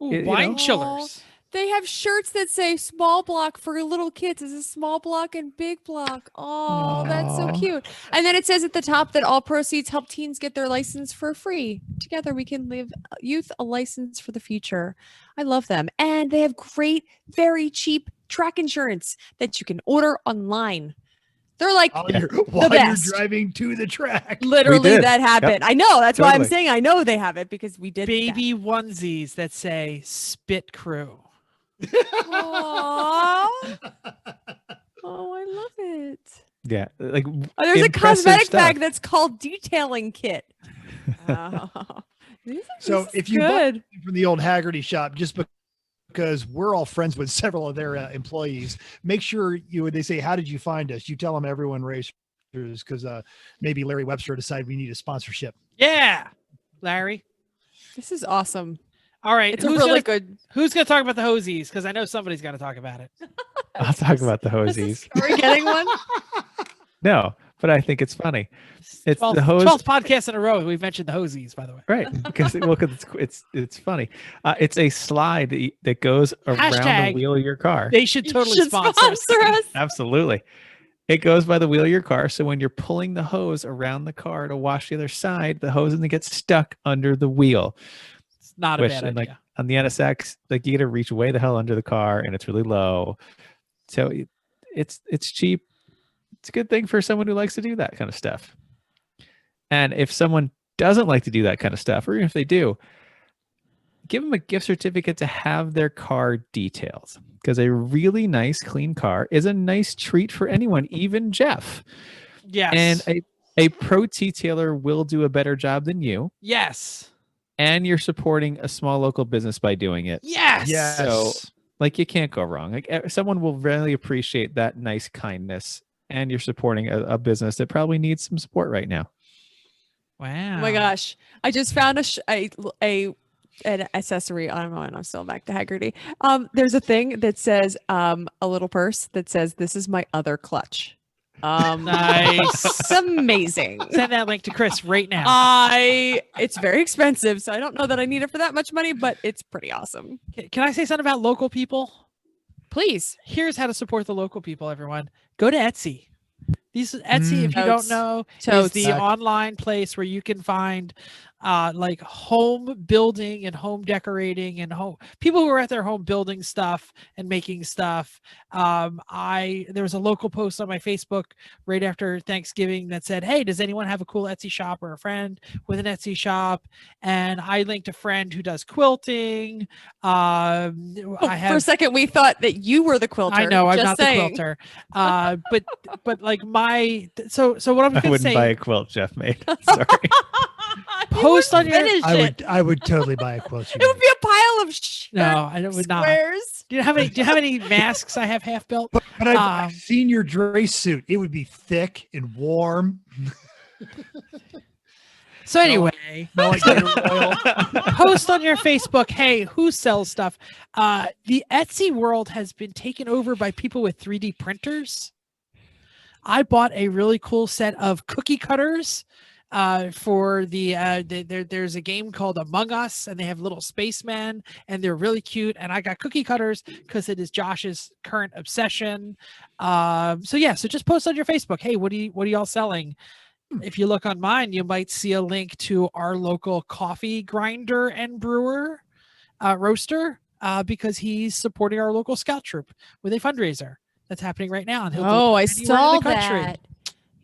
Wine chillers. They have shirts that say small block for little kids. It's a small block and big block. Oh, that's so Aw. cute. And then it says at the top that all proceeds help teens get their license for free. Together we can live youth a license for the future. I love them. And they have great, very cheap track insurance that you can order online. They're like While you're best. driving to the track. literally did. that happened. I know. That's why I'm Totally. saying I know they have it because we did Baby onesies that say Spit Crew. Aww. Oh, I love it. Yeah, like Oh, there's a impressive cosmetic stuff. bag that's called detailing kit. Oh, So this if is you bought good. something from the old Haggerty shop, just because we're all friends with several of their employees, make sure they say, how did you find us? You tell them Everyone Racers, because maybe Larry Webster decided we need a sponsorship. Yeah, Larry. This is awesome. All right, It's a really good. Who's gonna talk about the hosies? Because I know somebody's got to talk about it. I'll talk about the hosies. Are we getting one? No, but I think it's funny. It's 12th, the hose. 12th podcast in a row we've mentioned the hosies, by the way. Right, because it's funny. It's a slide that goes around Hashtag the wheel of your car. They should totally Should sponsor us. us. Absolutely, it goes by the wheel of your car. So when you're pulling the hose around the car to wash the other side, the hose doesn't get stuck under the wheel. It's not a Which, bad and, idea. like on the NSX, like you got to reach way the hell under the car, and it's really low. So it's cheap. It's a good thing for someone who likes to do that kind of stuff. And if someone doesn't like to do that kind of stuff, or even if they do, give them a gift certificate to have their car detailed, because a really nice, clean car is a nice treat for anyone, even Jeff. Yes. And a pro detailer will do a better job than you, yes. and you're supporting a small local business by doing it. Yes. Yes. So, like, you can't go wrong. Like, someone will really appreciate that nice kindness, and you're supporting a business that probably needs some support right now. Wow. Oh my gosh. I just found an accessory. I don't know, and I'm still back to Haggerty. There's a thing that says a little purse that says, "This is my other clutch." Nice. It's amazing. Send that link to Chris right now. It's very expensive, so I don't know that I need it for that much money, but it's pretty awesome. Can I say something about local people? Please. Here's how to support the local people, everyone. Go to Etsy. Etsy, if you Totes. don't know, is Totes. the online place where you can find like home building and home decorating and people who are at their home building stuff and making stuff. There was a local post on my Facebook right after Thanksgiving that said, "Hey, does anyone have a cool Etsy shop or a friend with an Etsy shop?" And I linked a friend who does quilting. For a second, we thought that you were the quilter. I know I'm Just not saying. the quilter, but like so what I'm I gonna wouldn't say. buy a quilt Jeff made. Sorry. Post on your- I would totally buy a quilt. It would be a pile of shit. No, I would not. Squares. Do you have any masks I have half built? But I've seen your dress suit. It would be thick and warm. So anyway, Smell like your oil. post on your Facebook, hey, who sells stuff? The Etsy world has been taken over by people with 3D printers. I bought a really cool set of cookie cutters for there's a game called Among Us, and they have little spacemen, and they're really cute. And I got cookie cutters because it is Josh's current obsession. So just post on your Facebook, hey, what are y'all selling? If you look on mine, you might see a link to our local coffee grinder and brewer roaster because he's supporting our local scout troop with a fundraiser that's happening right now. And he'll Oh, I anywhere in saw the country. that.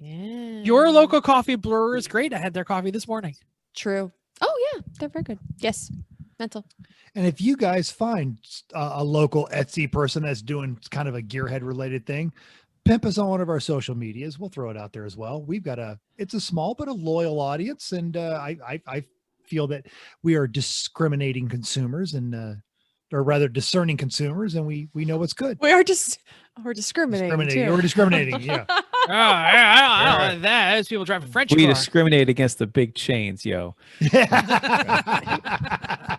Yeah. Your local coffee brewer is great. I had their coffee this morning. True. Oh yeah, they're very good. Yes. Mental. And if you guys find a local Etsy person that's doing kind of a gearhead related thing, pimp us on one of our social medias. We'll throw it out there as well. It's a small but a loyal audience, and I feel that we are discriminating consumers or rather discerning consumers, and we know what's good. We're discriminating. Too. We're discriminating. Yeah. I don't like that. Those people drive a French We car. discriminate against the big chains, yo.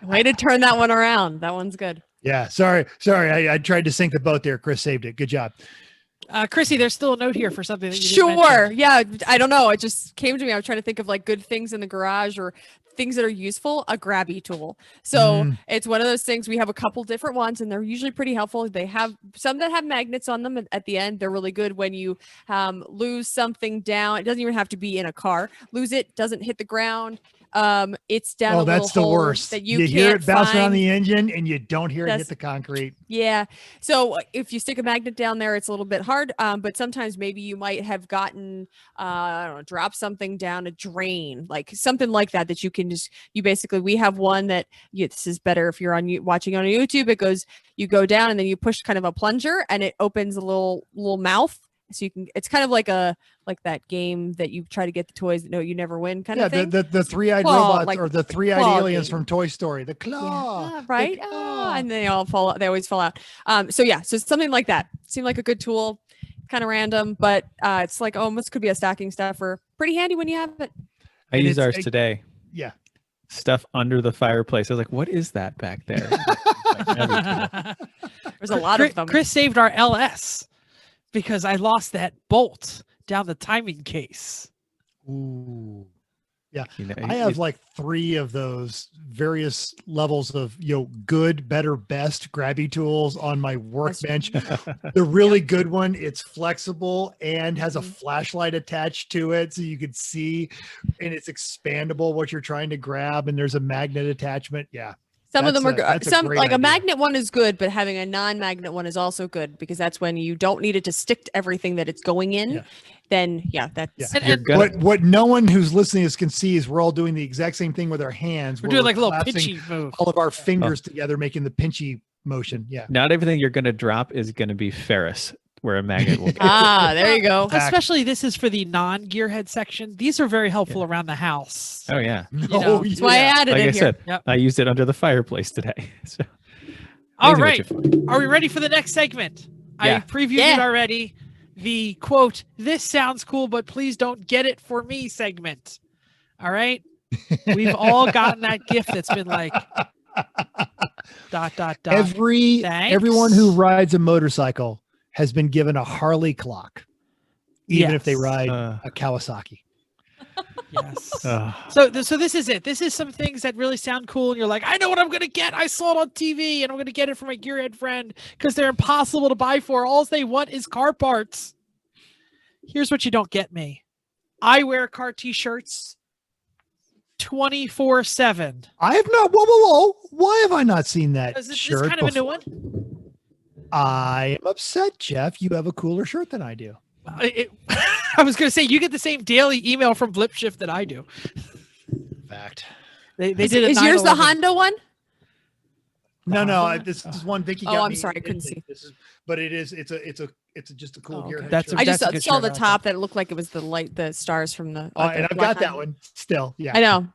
Way to turn that one around. That one's good. Yeah. Sorry. I tried to sink the boat there. Chris saved it. Good job. Chrissy, there's still a note here for something that you didn't Sure. mention. Yeah. I don't know. It just came to me. I was trying to think of like good things in the garage or things that are useful. A grabby tool. So it's one of those things. We have a couple different ones, and they're usually pretty helpful. They have some that have magnets on them at the end. They're really good when you lose something down. It doesn't even have to be in a car. Lose it, doesn't hit the ground. It's down a little that's the hole worst. that you hear can't it bounce around find. the engine, and you don't hear it hit That's- the concrete. Yeah. So if you stick a magnet down there, it's a little bit hard. But sometimes maybe you might have gotten, I don't know, drop something down a drain, like something like that, that you can just, we have one that this is better if you're watching on YouTube. It goes, you go down and then you push kind of a plunger and it opens a little mouth. So you can, it's kind of like that game that you try to get the toys that you never win kind of thing. The three-eyed Claw, robots like or the three-eyed claw aliens game. from Toy Story. The claw. Yeah, right. The claw. And they all fall out. They always fall out. So something like that seemed like a good tool, kind of random, but it's like almost could be a stocking stuffer. Pretty handy when you have it. I used ours today. Yeah. Stuff under the fireplace. I was like, what is that back there? There's a lot of them. Chris saved our LS because I lost that bolt down the timing case. Ooh. Yeah. You know, I have like 3 of those various levels of, good, better, best grabby tools on my workbench. The really good one, it's flexible and has a flashlight attached to it so you can see, and it's expandable what you're trying to grab, and there's a magnet attachment. Yeah. Some of them are good. that's a Some great like a idea. magnet one is good, but having a non-magnet one is also good because that's when you don't need it to stick to everything that it's going in. Yeah. Then that's Yeah. You're good. What no one who's listening to this can see is we're all doing the exact same thing with our hands. We're where doing like a little collapsing pitchy move. all of our fingers together, making the pinchy motion. Yeah. Not everything you're going to drop is going to be ferrous, where a magnet will go. there you go. Especially this is for the non-gearhead section. These are very helpful around the house. Oh, yeah. know, That's why I added Like it I here. said, Yep. I used it under the fireplace today. So, All amazing right. what you find. Are we ready for the next segment? I Yeah. previewed it already. The quote, "This sounds cool, but please don't get it for me" segment. All right. We've all gotten that gift that's been like ... Everyone who rides a motorcycle has been given a Harley clock, even if they Yes. ride a Kawasaki. Yes. Uh, So this is it. This is some things that really sound cool, and you're like, I know what I'm gonna get. I saw it on TV, and I'm gonna get it for my gearhead friend because they're impossible to buy for. All they want is car parts. Here's what you don't get me. I wear car t-shirts 24/7. I have not. Whoa! Why have I not seen that This is shirt? kind of a new before? one. I am upset, Jeff. You have a cooler shirt than I do. I was gonna say you get the same daily email from Blipshift that I do. Fact. They did a Is yours the 9/11. Honda one? No. This is one Vicky got Oh, I'm me. sorry, I couldn't see. But it is. It's just a cool Oh, gear. okay. That's I just a good saw shirt. the top that looked like it was the stars from the. and I've got that one still. Yeah. I know.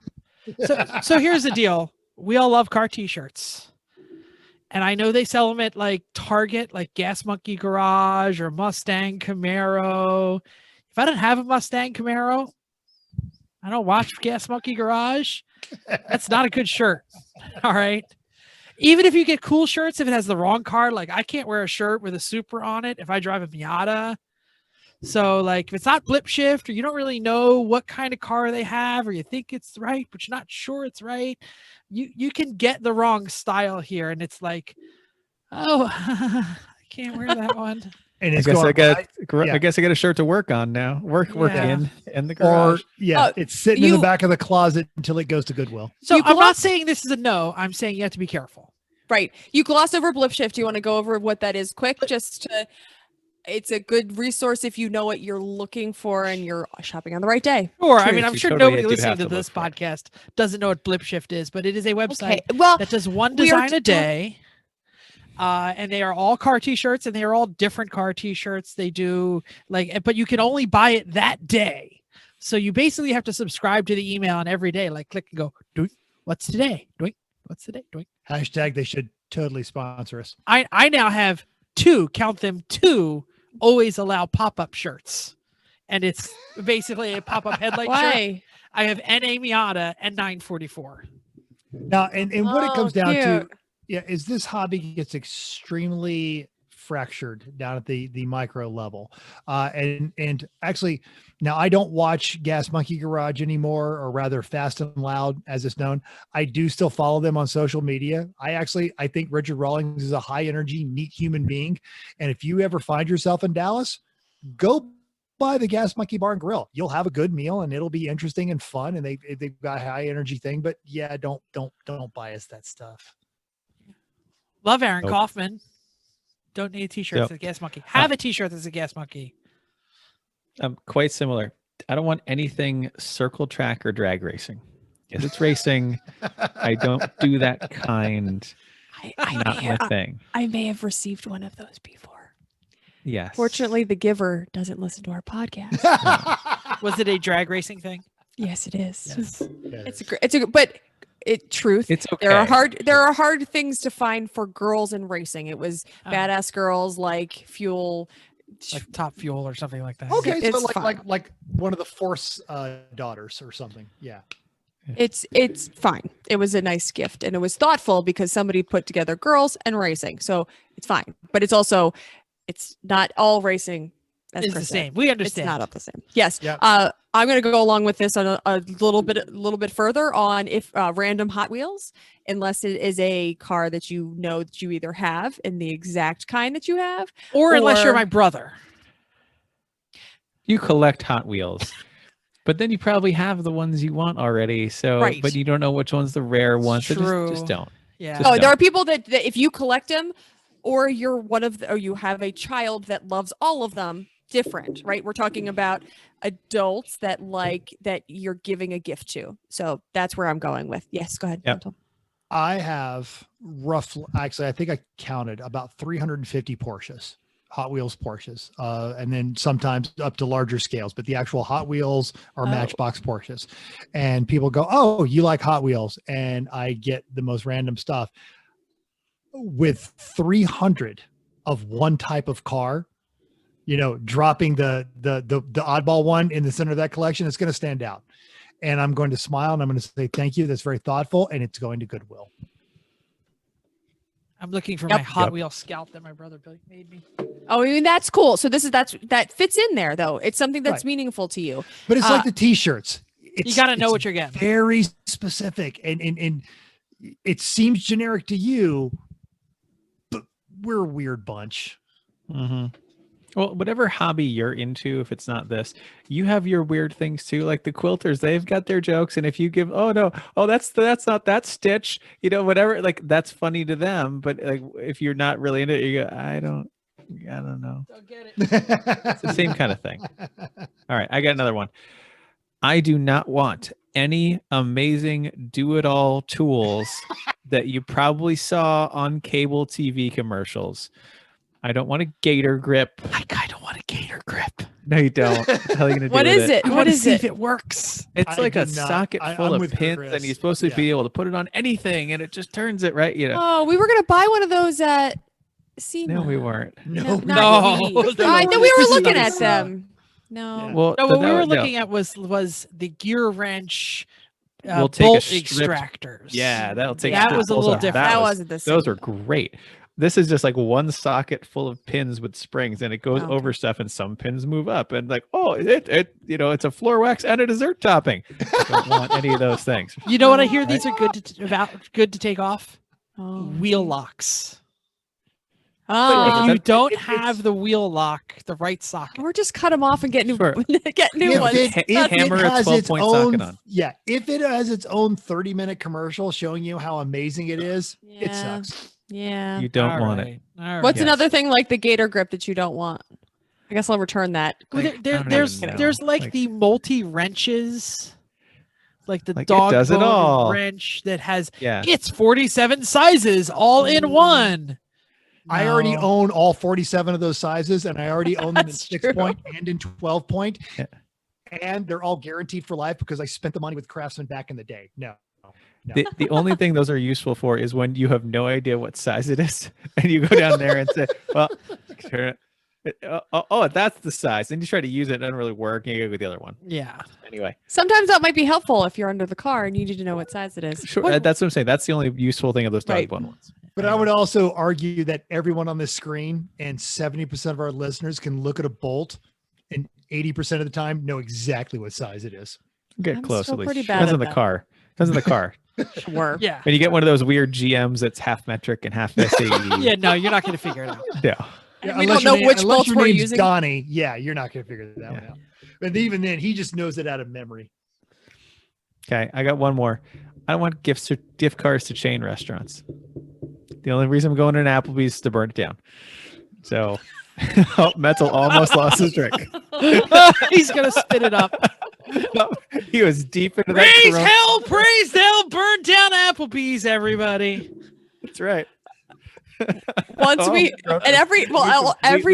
So here's the deal. We all love car t-shirts. And I know they sell them at like Target, like Gas Monkey Garage or Mustang Camaro. If I don't have a Mustang Camaro, I don't watch Gas Monkey Garage. That's not a good shirt. All right. Even if you get cool shirts, if it has the wrong car, like I can't wear a shirt with a Supra on it if I drive a Miata. So like if it's not Blipshift or you don't really know what kind of car they have or you think it's right, but you're not sure it's right, you can get the wrong style here. And it's like, oh, I can't wear that one. And I it's guess going. I guess I got a shirt to work on now. Work Yeah. in the Or garage. it's sitting in the you- back of the closet until it goes to Goodwill. So You I'm not gloss- saying this is a no. I'm saying you have to be careful. Right. You glossed over Blipshift. Do you want to go over what that is quick? It's a good resource if you know what you're looking for and you're shopping on the right day. Sure. I True, mean, I'm you sure totally nobody do listening have to to this look for it. podcast doesn't know what Blipshift is, but it is a website Okay. Well, that does one we are design a day. And they are all car t-shirts and they are all different car t-shirts. They do but you can only buy it that day. So you basically have to subscribe to the email and every day, like click and go, doink, what's today? Doink, what's today? Doink. Hashtag they should totally sponsor us. I now have two always allow pop-up shirts. And it's basically a pop-up headlight shirt. why? I have NA Miata and 944. Now, and what it Oh, comes down to, cute. is this hobby gets extremely fractured down at the micro level. And actually, now I don't watch Gas Monkey Garage anymore, or rather Fast and Loud as it's known. I do still follow them on social media. I think Richard Rawlings is a high energy, neat human being. And if you ever find yourself in Dallas, go by the Gas Monkey Bar and Grill. You'll have a good meal and it'll be interesting and fun. And they've got a high energy thing, but yeah, don't bias that stuff. Love Aaron Nope. Kaufman. Don't need a t-shirt Yep. that's a Gas Monkey. Have a t-shirt that's a Gas Monkey. Quite similar. I don't want anything circle track or drag racing. If it's racing, I don't do that kind. Not my thing. I may have received one of those before. Yes. Fortunately, the giver doesn't listen to our podcast. Was it a drag racing thing? Yes, it is. Yes. Truth. It's okay. There are hard things to find for girls in racing. It was badass girls like Fuel, Like Top Fuel or something like that. Okay, so It's fine. like one of the Force daughters or something. Yeah. It's fine. It was a nice gift and it was thoughtful because somebody put together girls and racing. So it's fine. But it's also, it's not all racing. As It's the Chris said. same. We understand. It's not up the same. Yes. Yep. I'm going to go along with this on a little bit further on if random Hot Wheels, unless it is a car that you know that you either have in the exact kind that you have, Or unless you're or- my brother. You collect Hot Wheels, but then you probably have the ones you want already. So, Right. but you don't know which one's the rare one. So True. just don't. Yeah. Just Oh, there don't. are people that if you collect them, or you're one of or you have a child that loves all of them, different, right? We're talking about adults that you're giving a gift to. So that's where I'm going with. Yes, go ahead. Yep. Anton. I have actually, I think I counted about 350 Porsches, Hot Wheels Porsches, and then sometimes up to larger scales, but the actual Hot Wheels are Matchbox Porsches. And people go, "Oh, you like Hot Wheels?" And I get the most random stuff. With 300 of one type of car, dropping the oddball one in the center of that collection, it's going to stand out. And I'm going to smile and I'm going to say, thank you. That's very thoughtful. And it's going to Goodwill. I'm looking for Yep. my Hot Yep. Wheel scalp that my brother made me. Oh, I mean, that's cool. So that fits in there though. It's something that's Right. meaningful to you. But it's like the t-shirts. You got to know it's what you're getting. very specific and it seems generic to you, but we're a weird bunch. Mm-hmm. Well, whatever hobby you're into, if it's not this, you have your weird things too. Like the quilters, they've got their jokes, and if you give, that's not that stitch, whatever, like that's funny to them. But like if you're not really into it, you go, I don't know. Don't get it. It's the same kind of thing. All right, I got another one. I do not want any amazing do-it-all tools that you probably saw on cable TV commercials. I don't want a gator grip. I kind of want a gator grip. No, you don't. What the hell are you gonna do What with is it? I What want to is see if it? it works. It's I like a do not. socket full I'm of with you, pins, Chris. and you're supposed to Yeah. be able to put it on anything, and it just turns it right. Oh, we were gonna buy one of those at SEMA. No, we weren't. No, not No. we. No, I know we this were is looking nice. at them. No. Yeah. Well, No, but what we that were was- no. looking at was the gear wrench We'll take a bolt stripped- extractors. Yeah, that'll take. That strip was a pulls little off. different. That was- wasn't the same. Those are great. This is just like one socket full of pins with springs, and it goes Okay. over stuff, and some pins move up, and like, oh, it's a floor wax and a dessert topping. I don't want any of those things. You know what I hear these are good to take off? Oh. Wheel locks. Oh. If you that- don't it's- have the wheel lock, the right socket. Or just cut them off and get new Sure. get new If ones. Hammer a 12-point socket on. Yeah, if it has its own 30-minute commercial showing you how amazing it is, it Yeah. sucks. Yeah. You don't All want it. right. All right. What's Yes. another thing like the gator grip that you don't want? I guess I'll return that. Well, I don't there's even know. there's like, Like- the multi wrenches, like the Like, it dog does it bone all. wrench that has Yeah. it's 47 sizes all in one. I already No. own all 47 of those sizes, and I already own them in That's 6-point and in 12-point. Yeah. And they're all guaranteed for life because I spent the money with Craftsman back in the day. No. The only thing those are useful for is when you have no idea what size it is, and you go down there and say, "Well, turn it. Oh, that's the size." Then you try to use it, it doesn't really work. And you go with the other one. Yeah. Anyway, Sometimes that might be helpful if you're under the car and you need to know what size it is. sure. What- That's what I'm saying. That's the only useful thing of those dog Right. bone ones. But I would also argue that everyone on this screen and 70% of our listeners can look at a bolt and 80% of the time know exactly what size it is. Get I'm close still at least. pretty bad Depends at on the that. car. Depends on the car. Sure. Yeah. When you get one of those weird GMs that's half metric and half SAE. Yeah, no, you're not going to figure it out. Yeah. And we don't know which bolts your we're name's using. Donnie, yeah, you're not going to figure that one Yeah. out. But even then, he just knows it out of memory. Okay, I got one more. I don't want gift cards to chain restaurants. The only reason I'm going to an Applebee's is to burn it down. So, Metal almost lost his trick. He's going to spit it up. He was deep into Praise that. hell, praise hell, burn down Applebee's, everybody. That's right. Once we broke and every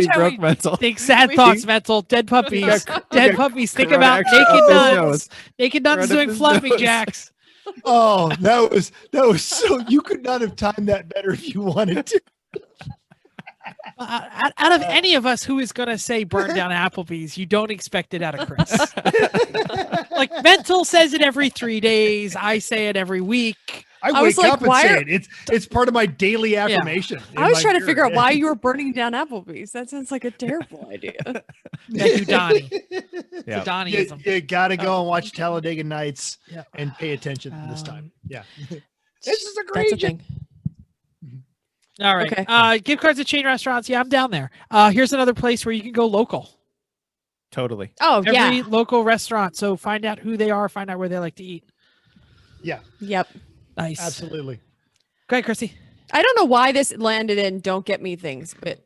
time we Mental. Think sad thoughts, Mental. Dead puppies. Dead puppies. Think Corona about extra naked up his nuns. nose. Naked nuns Right up doing his floppy nose. jacks. Oh, that was so, you could not have timed that better if you wanted to. Out of any of us who is going to say burn down Applebee's, you don't expect it out of Chris. Like Mental says it every 3 days. I say it every week. I was wake like, up and why say are- it. It's part of my daily affirmation. in I was my trying to mirror. figure out why you were burning down Applebee's. That sounds like a terrible idea. Thank you, Donnie. Yeah. It's a You, Donnieism. you gotta go and watch Talladega Nights Yeah. and pay attention this time. Yeah. This is a That's a great thing. All right. Okay. Gift cards at chain restaurants. Yeah, I'm down there. Here's another place where you can go local. Totally. Oh Every yeah. local restaurant. So find out who they are. Find out where they like to eat. Yep. Nice. Absolutely. Go ahead, Chrissy. I don't know why this landed in don't get me things, but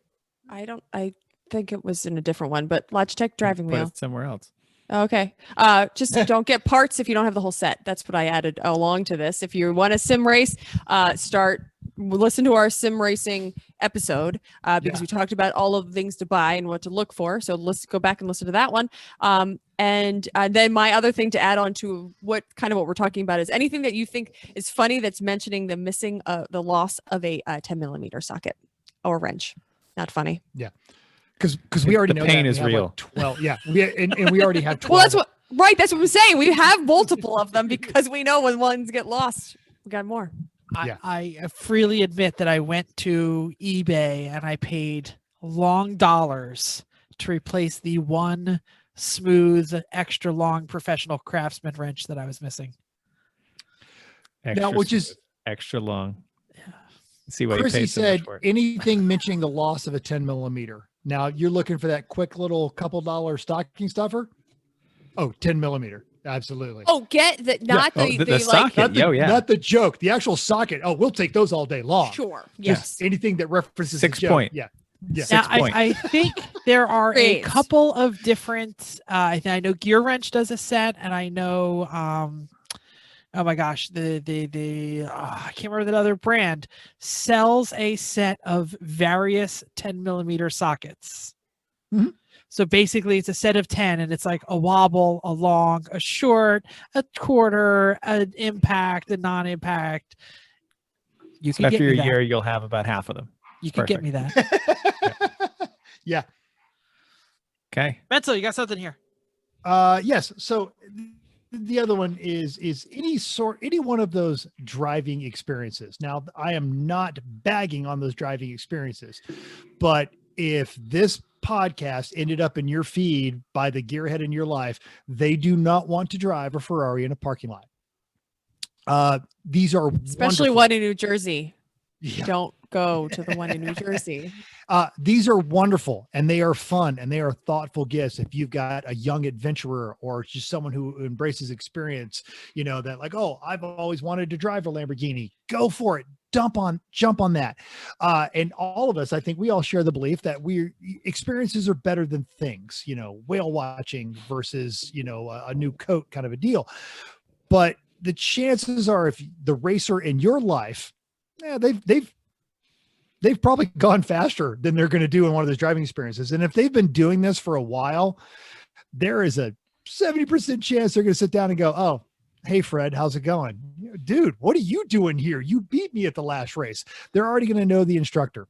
I think it was in a different one, but Logitech driving Put wheel. it somewhere else. Okay. Just don't get parts if you don't have the whole set. That's what I added along to this. If you want a sim race, listen to our sim racing episode because we talked about all of the things to buy and what to look for. So let's go back and listen to that one. And then my other thing to add on to what we're talking about is anything that you think is funny that's mentioning the missing, the loss of a 10 millimeter socket or wrench. Not funny. Because we already The know pain that. is We have, real. like, 12. Yeah. And we already have 12. Well, that's what I'm saying. We have multiple of them because we know when ones get lost, we got more. Yeah. I freely admit that I went to eBay and I paid long dollars to replace the one smooth, extra long professional craftsman wrench that I was missing. Extra, which is extra long. See what Chrissy you paid so much said for it. anything mentioning the loss of a 10 millimeter. Now you're looking for that quick little couple $1 stocking stuffer. Oh, 10 millimeter. Absolutely. Oh, get that? Not Oh, the socket. Not the, yeah. not the joke, the actual socket. Oh, we'll take those all day long. Sure. Just Yes. anything that references 6 the joke. point. Yeah. Yeah. Now, 6 point. I think there are a Great. couple of different. I know Gear Wrench does a set, and I know. Oh my gosh, the I can't remember that other brand sells a set of various 10 millimeter sockets. Mhm. So basically, it's a set of 10, and it's like a wobble, a long, a short, a quarter, an impact, a non-impact. You So can get after me a that. year, you'll have about half of them. You can get me that. Yeah. Okay. Mental, you got something here. Yes. So the other one is any one of those driving experiences. Now, I am not bagging on those driving experiences, but if this podcast ended up in your feed by the gearhead in your life, they do not want to drive a Ferrari in a parking lot. These are Especially wonderful. one in New Jersey. Yeah. Don't go to the one in New Jersey. These are wonderful and they are fun and they are thoughtful gifts. If you've got a young adventurer or just someone who embraces experience, that like, oh, I've always wanted to drive a Lamborghini, go for it. Jump on that. And all of us, I think we all share the belief that experiences are better than things, whale watching versus, a new coat kind of a deal. But the chances are if the racer in your life, they've probably gone faster than they're going to do in one of those driving experiences. And if they've been doing this for a while, there is a 70% chance they're going to sit down and go, oh, hey, Fred, how's it going? Dude, what are you doing here? You beat me at the last race. They're already going to know the instructor.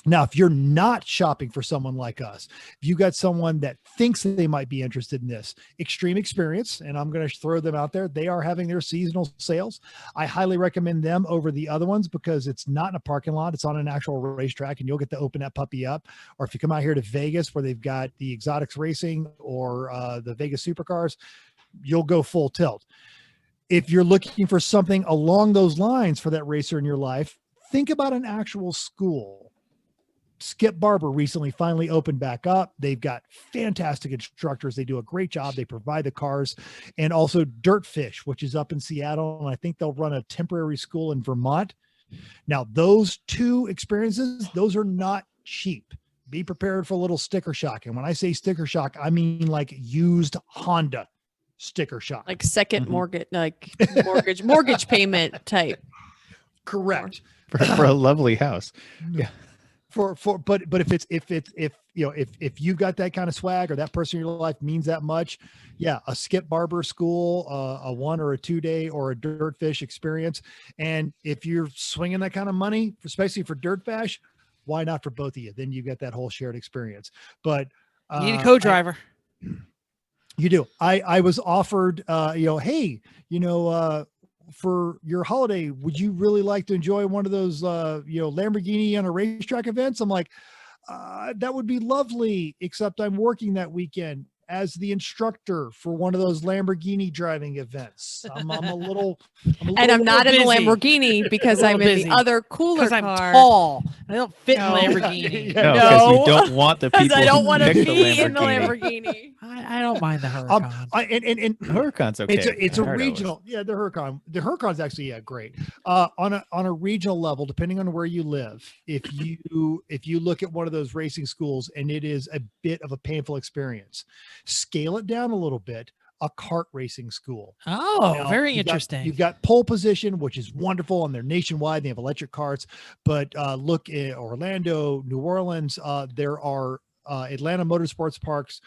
Now, if you're not shopping for someone like us, if you got someone that thinks that they might be interested in this, Extreme Experience, and I'm going to throw them out there, they are having their seasonal sales. I highly recommend them over the other ones because it's not in a parking lot. It's on an actual racetrack, and you'll get to open that puppy up. Or if you come out here to Vegas where they've got the exotics racing or the Vegas supercars, you'll go full tilt. If you're looking for something along those lines for that racer in your life, think about an actual school. Skip Barber recently finally opened back up. They've got fantastic instructors. They do a great job. They provide the cars, and also Dirtfish, which is up in Seattle. And I think they'll run a temporary school in Vermont. Now, those two experiences, those are not cheap. Be prepared for a little sticker shock. And when I say sticker shock, I mean like used Honda sticker shock. Like second mortgage, like mortgage payment type. Correct. For a lovely house. Yeah. But if you've got that kind of swag or that person in your life means that much, yeah, a Skip Barber school, a 1 or a 2 day or a Dirtfish experience. And if you're swinging that kind of money, especially for Dirtfish, why not for both of you? Then you get that whole shared experience. But You need a co-driver. You do. I was offered, hey, for your holiday, would you really like to enjoy one of those, Lamborghini on a racetrack events? I'm like, that would be lovely, except I'm working that weekend as the instructor for one of those Lamborghini driving events. I'm a little And I'm not in the busy. Lamborghini because A I'm little in busy. the other cooler Because I'm car. tall. I don't fit No. in Lamborghini. No, No. because you don't want the Because people I don't who want to pick be the in the Lamborghini. I don't mind the Huracan. and Huracan's okay. it's a I heard it was. regional. Yeah, the Huracan's actually great. On a regional level, depending on where you live, if you look at one of those racing schools and it is a bit of a painful experience, scale it down a little bit. A kart racing school. Oh, Now, very you've interesting. You've got pole position, which is wonderful, and they're nationwide. They have electric carts, but look at Orlando, New Orleans. There are Atlanta Motorsports Parks,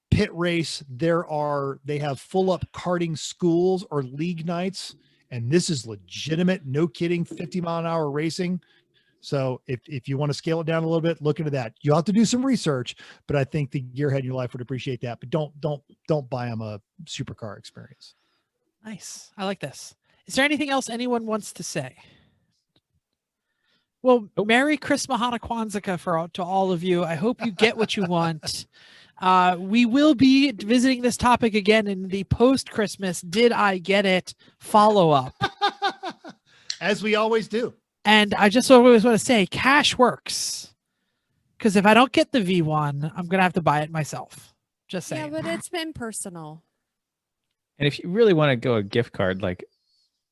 Pit Race. They have full up karting schools or league nights, and this is legitimate, no kidding, 50-mile-an-hour racing. So if you want to scale it down a little bit, look into that. You'll have to do some research, but I think the gearhead in your life would appreciate that. But don't buy them a supercar experience. Nice. I like this. Is there anything else anyone wants to say? Well, Merry Chrismahanukwanzakah to all of you. I hope you get what you want. We will be visiting this topic again in the post-Christmas Did I Get It follow-up. As we always do. And I just always want to say, cash works. Because if I don't get the V1, I'm going to have to buy it myself. Just saying. Yeah, but it's been personal. And if you really want to go a gift card like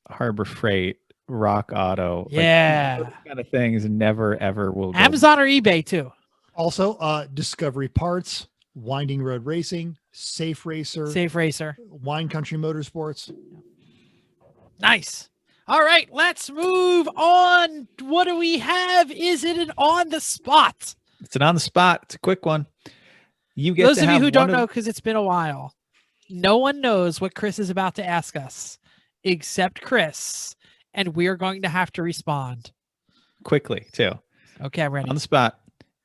Harbor Freight, Rock Auto, Yeah. those kind of things never ever will go. Amazon or eBay too. Also, Discovery Parts, Winding Road Racing, Safe Racer, Safe Racer. Wine Country Motorsports. Nice. All right, let's move on. What do we have? Is it an on the spot? It's an on the spot. It's a quick one. You get Those to of you have who don't one know, because it's been a while, no one knows what Chris is about to ask us except Chris, and we are going to have to respond. quickly too. Okay, I'm ready. On the spot.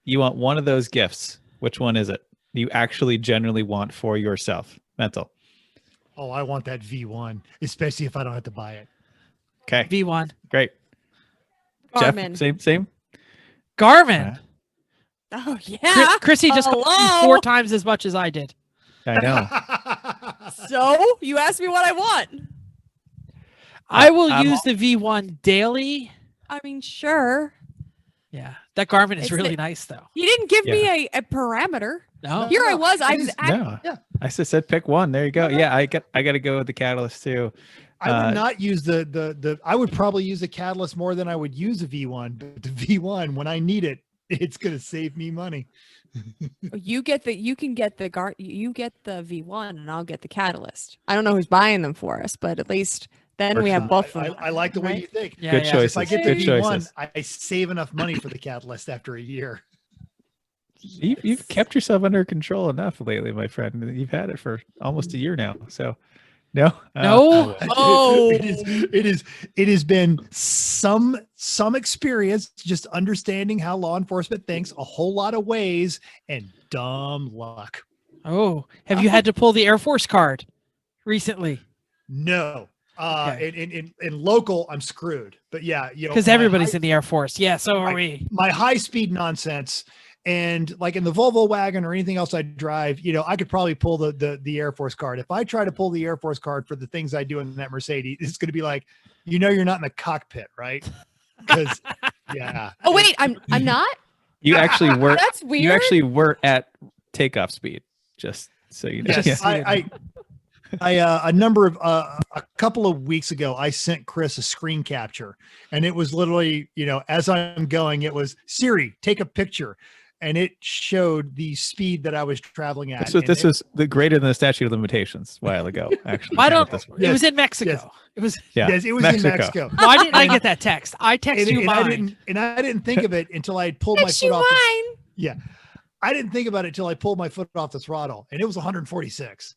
You want one of those gifts. Which one is it? You actually generally want for yourself. Mental. Oh, I want that V1, especially if I don't have to buy it. Okay. V1. Great. Garmin. Jeff, same. Garmin. Oh yeah. Chrissy just got Hello? 4 times as much as I did. I know. So you asked me what I want. I will I'm use the V1 daily. I mean, sure. Yeah, that Garmin is It's really the- nice though. You didn't give me a parameter. No, Here I was. I It was is- No. Yeah. I just said pick one. There you go. Yeah, I got to go with the Catalyst too. I would not use the I would probably use the Catalyst more than I would use a V1, but the V1, when I need it, it's going to save me money. You get the you get the V1 and I'll get the Catalyst. I don't know who's buying them for us, but at least then For we have sure. both of them. I like the way right? you think. Yeah, Good yeah. choice. If I get the Good V1, choices. I save enough money for the Catalyst after a year. You've kept yourself under control enough lately, my friend. You've had it for almost a year now. So No, No. Oh. It has been some experience just understanding how law enforcement thinks, a whole lot of ways, and dumb luck. Oh, have you had to pull the Air Force card recently? No. Okay. In local, I'm screwed. But yeah, Because everybody's in the Air Force. Yeah, so are we. My high speed nonsense. And like in the Volvo wagon or anything else I drive, I could probably pull the Air Force card. If I try to pull the Air Force card for the things I do in that Mercedes, it's going to be like, you're not in the cockpit, right? Because yeah. Oh wait, I'm not. You actually were. That's weird. You actually were at takeoff speed. Just so you know. Yes, Yeah. a couple of weeks ago, I sent Chris a screen capture, and it was literally, as I'm going, it was Siri, take a picture. And it showed the speed that I was traveling at. So this was the greater than the statute of limitations a while ago, actually. I don't. This It was in Mexico. Yes. It was. Yeah. Yes, it was Mexico. in Mexico. Why didn't I get that text? I texted you mine. I didn't think of it until I had pulled my Text foot you off. mine. Yeah. I didn't think about it until I pulled my foot off the throttle, and it was 146.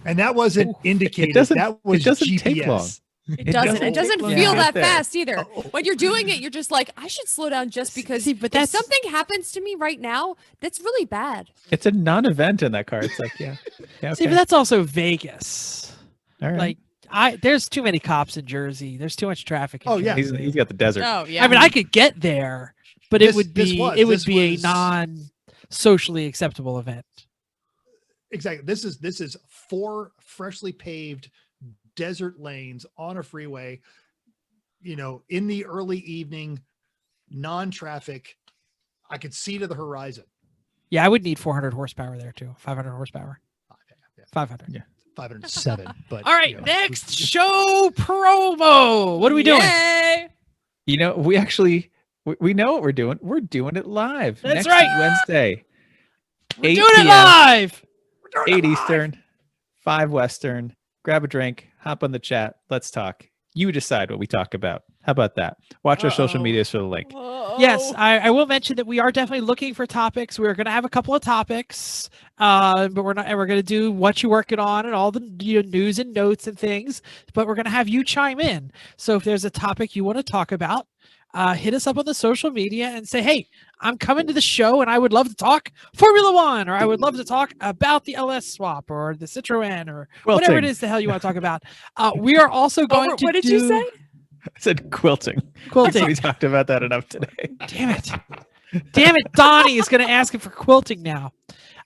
And that wasn't indicated. That was it doesn't GPS. take long. It doesn't. It doesn't take feel long. that Get there. fast either. When you're doing it, you're just like, I should slow down just because. See, but if that's- something happens to me right now, that's really bad. It's a non-event in that car. It's like, yeah. See, Okay. but that's also Vegas. All right. Like, there's too many cops in Jersey. There's too much traffic. In Oh, yeah. Jersey. he's got the desert. Oh yeah. I mean, I could get there, but This it would be a was- non-socially acceptable event. Exactly. This is 4 freshly paved desert lanes on a freeway, in the early evening, non-traffic. I could see to the horizon. Yeah, I would need 400 horsepower there too. 500 horsepower. 500. Yeah. 507. But All right, next show promo. What are we doing? Yay! We actually we know what we're doing. We're doing it live. That's next right. Wednesday. We're 8 doing it p.m., live. 8 Eastern, 5 Western. Grab a drink, hop on the chat. Let's talk. You decide what we talk about. How about that? Watch our social medias for the link. Yes, I will mention that we are definitely looking for topics. We're going to have a couple of topics, but we're not. And we're going to do what you're working on and all the news and notes and things. But we're going to have you chime in. So if there's a topic you want to talk about, hit us up on the social media and say, "Hey, I'm coming to the show and I would love to talk Formula One, or I would love to talk about the LS swap or the Citroen or whatever it is the hell you want to talk about." We are also going to. What did you say? I said quilting. Quilting. We talked about that enough today. Damn it! Donnie is going to ask him for quilting now,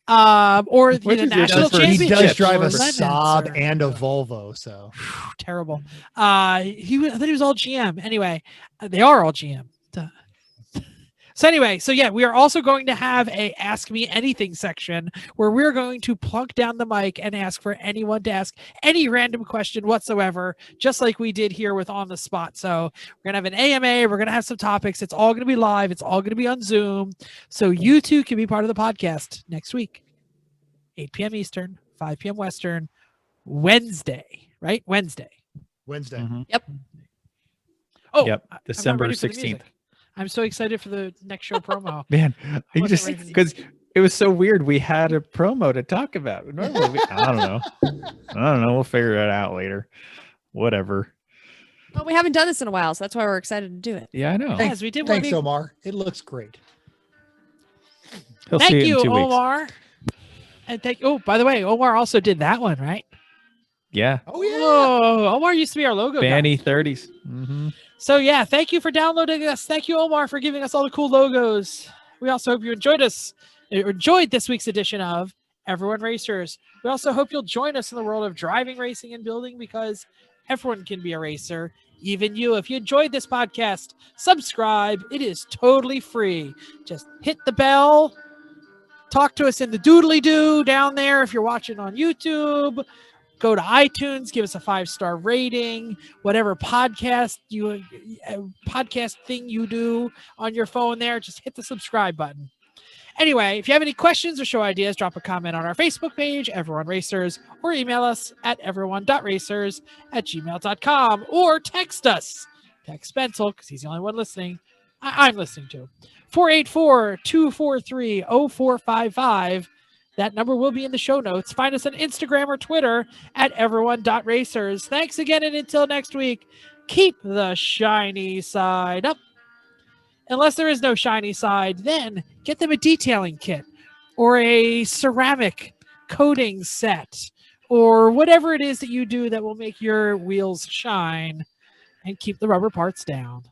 or What the is it? national He He championship. does drive or a Lemons Saab or- and a Volvo. So terrible. I thought he was all GM. Anyway, they are all GM. Duh. So anyway, we are also going to have a Ask Me Anything section where we're going to plunk down the mic and ask for anyone to ask any random question whatsoever, just like we did here with On the Spot. So we're going to have an AMA. We're going to have some topics. It's all going to be live. It's all going to be on Zoom. So you too can be part of the podcast next week, 8 p.m. Eastern, 5 p.m. Western, Wednesday, right? Wednesday. Mhm. Oh, Yep. I'm not December ready for the 16th. music. I'm so excited for the next show promo. Man, you Wasn't just ready for the because it was so weird. We had a promo to talk about. Normally, I don't know. We'll figure it out later. Whatever. Well, we haven't done this in a while, so that's why we're excited to do it. Yeah, I know. Yes, we did one. thanks, Omar. It looks great. He'll see Thank it you, in 2 weeks. Omar. And by the way, Omar also did that one, right? Yeah. Oh yeah. Whoa, Omar used to be our logo guy. Banny 30s. Mm-hmm. So yeah, thank you for downloading us. Thank you, Omar, for giving us all the cool logos. We also hope you enjoyed this week's edition of Everyone Racers. We also hope you'll join us in the world of driving, racing, and building, because everyone can be a racer, even you. If you enjoyed this podcast, subscribe. It is totally free. Just hit the bell. Talk to us in the doodly-doo down there if you're watching on YouTube. Go to iTunes, give us a 5-star rating, whatever podcast thing you do on your phone there, just hit the subscribe button. Anyway, if you have any questions or show ideas, drop a comment on our Facebook page, Everyone Racers, or email us at everyone.racers@gmail.com, or text us. Text Spencer, because he's the only one listening. I'm listening to 484-243-0455. That number will be in the show notes. Find us on Instagram or Twitter at everyone.racers. Thanks again, and until next week, keep the shiny side up. Unless there is no shiny side, then get them a detailing kit or a ceramic coating set or whatever it is that you do that will make your wheels shine and keep the rubber parts down.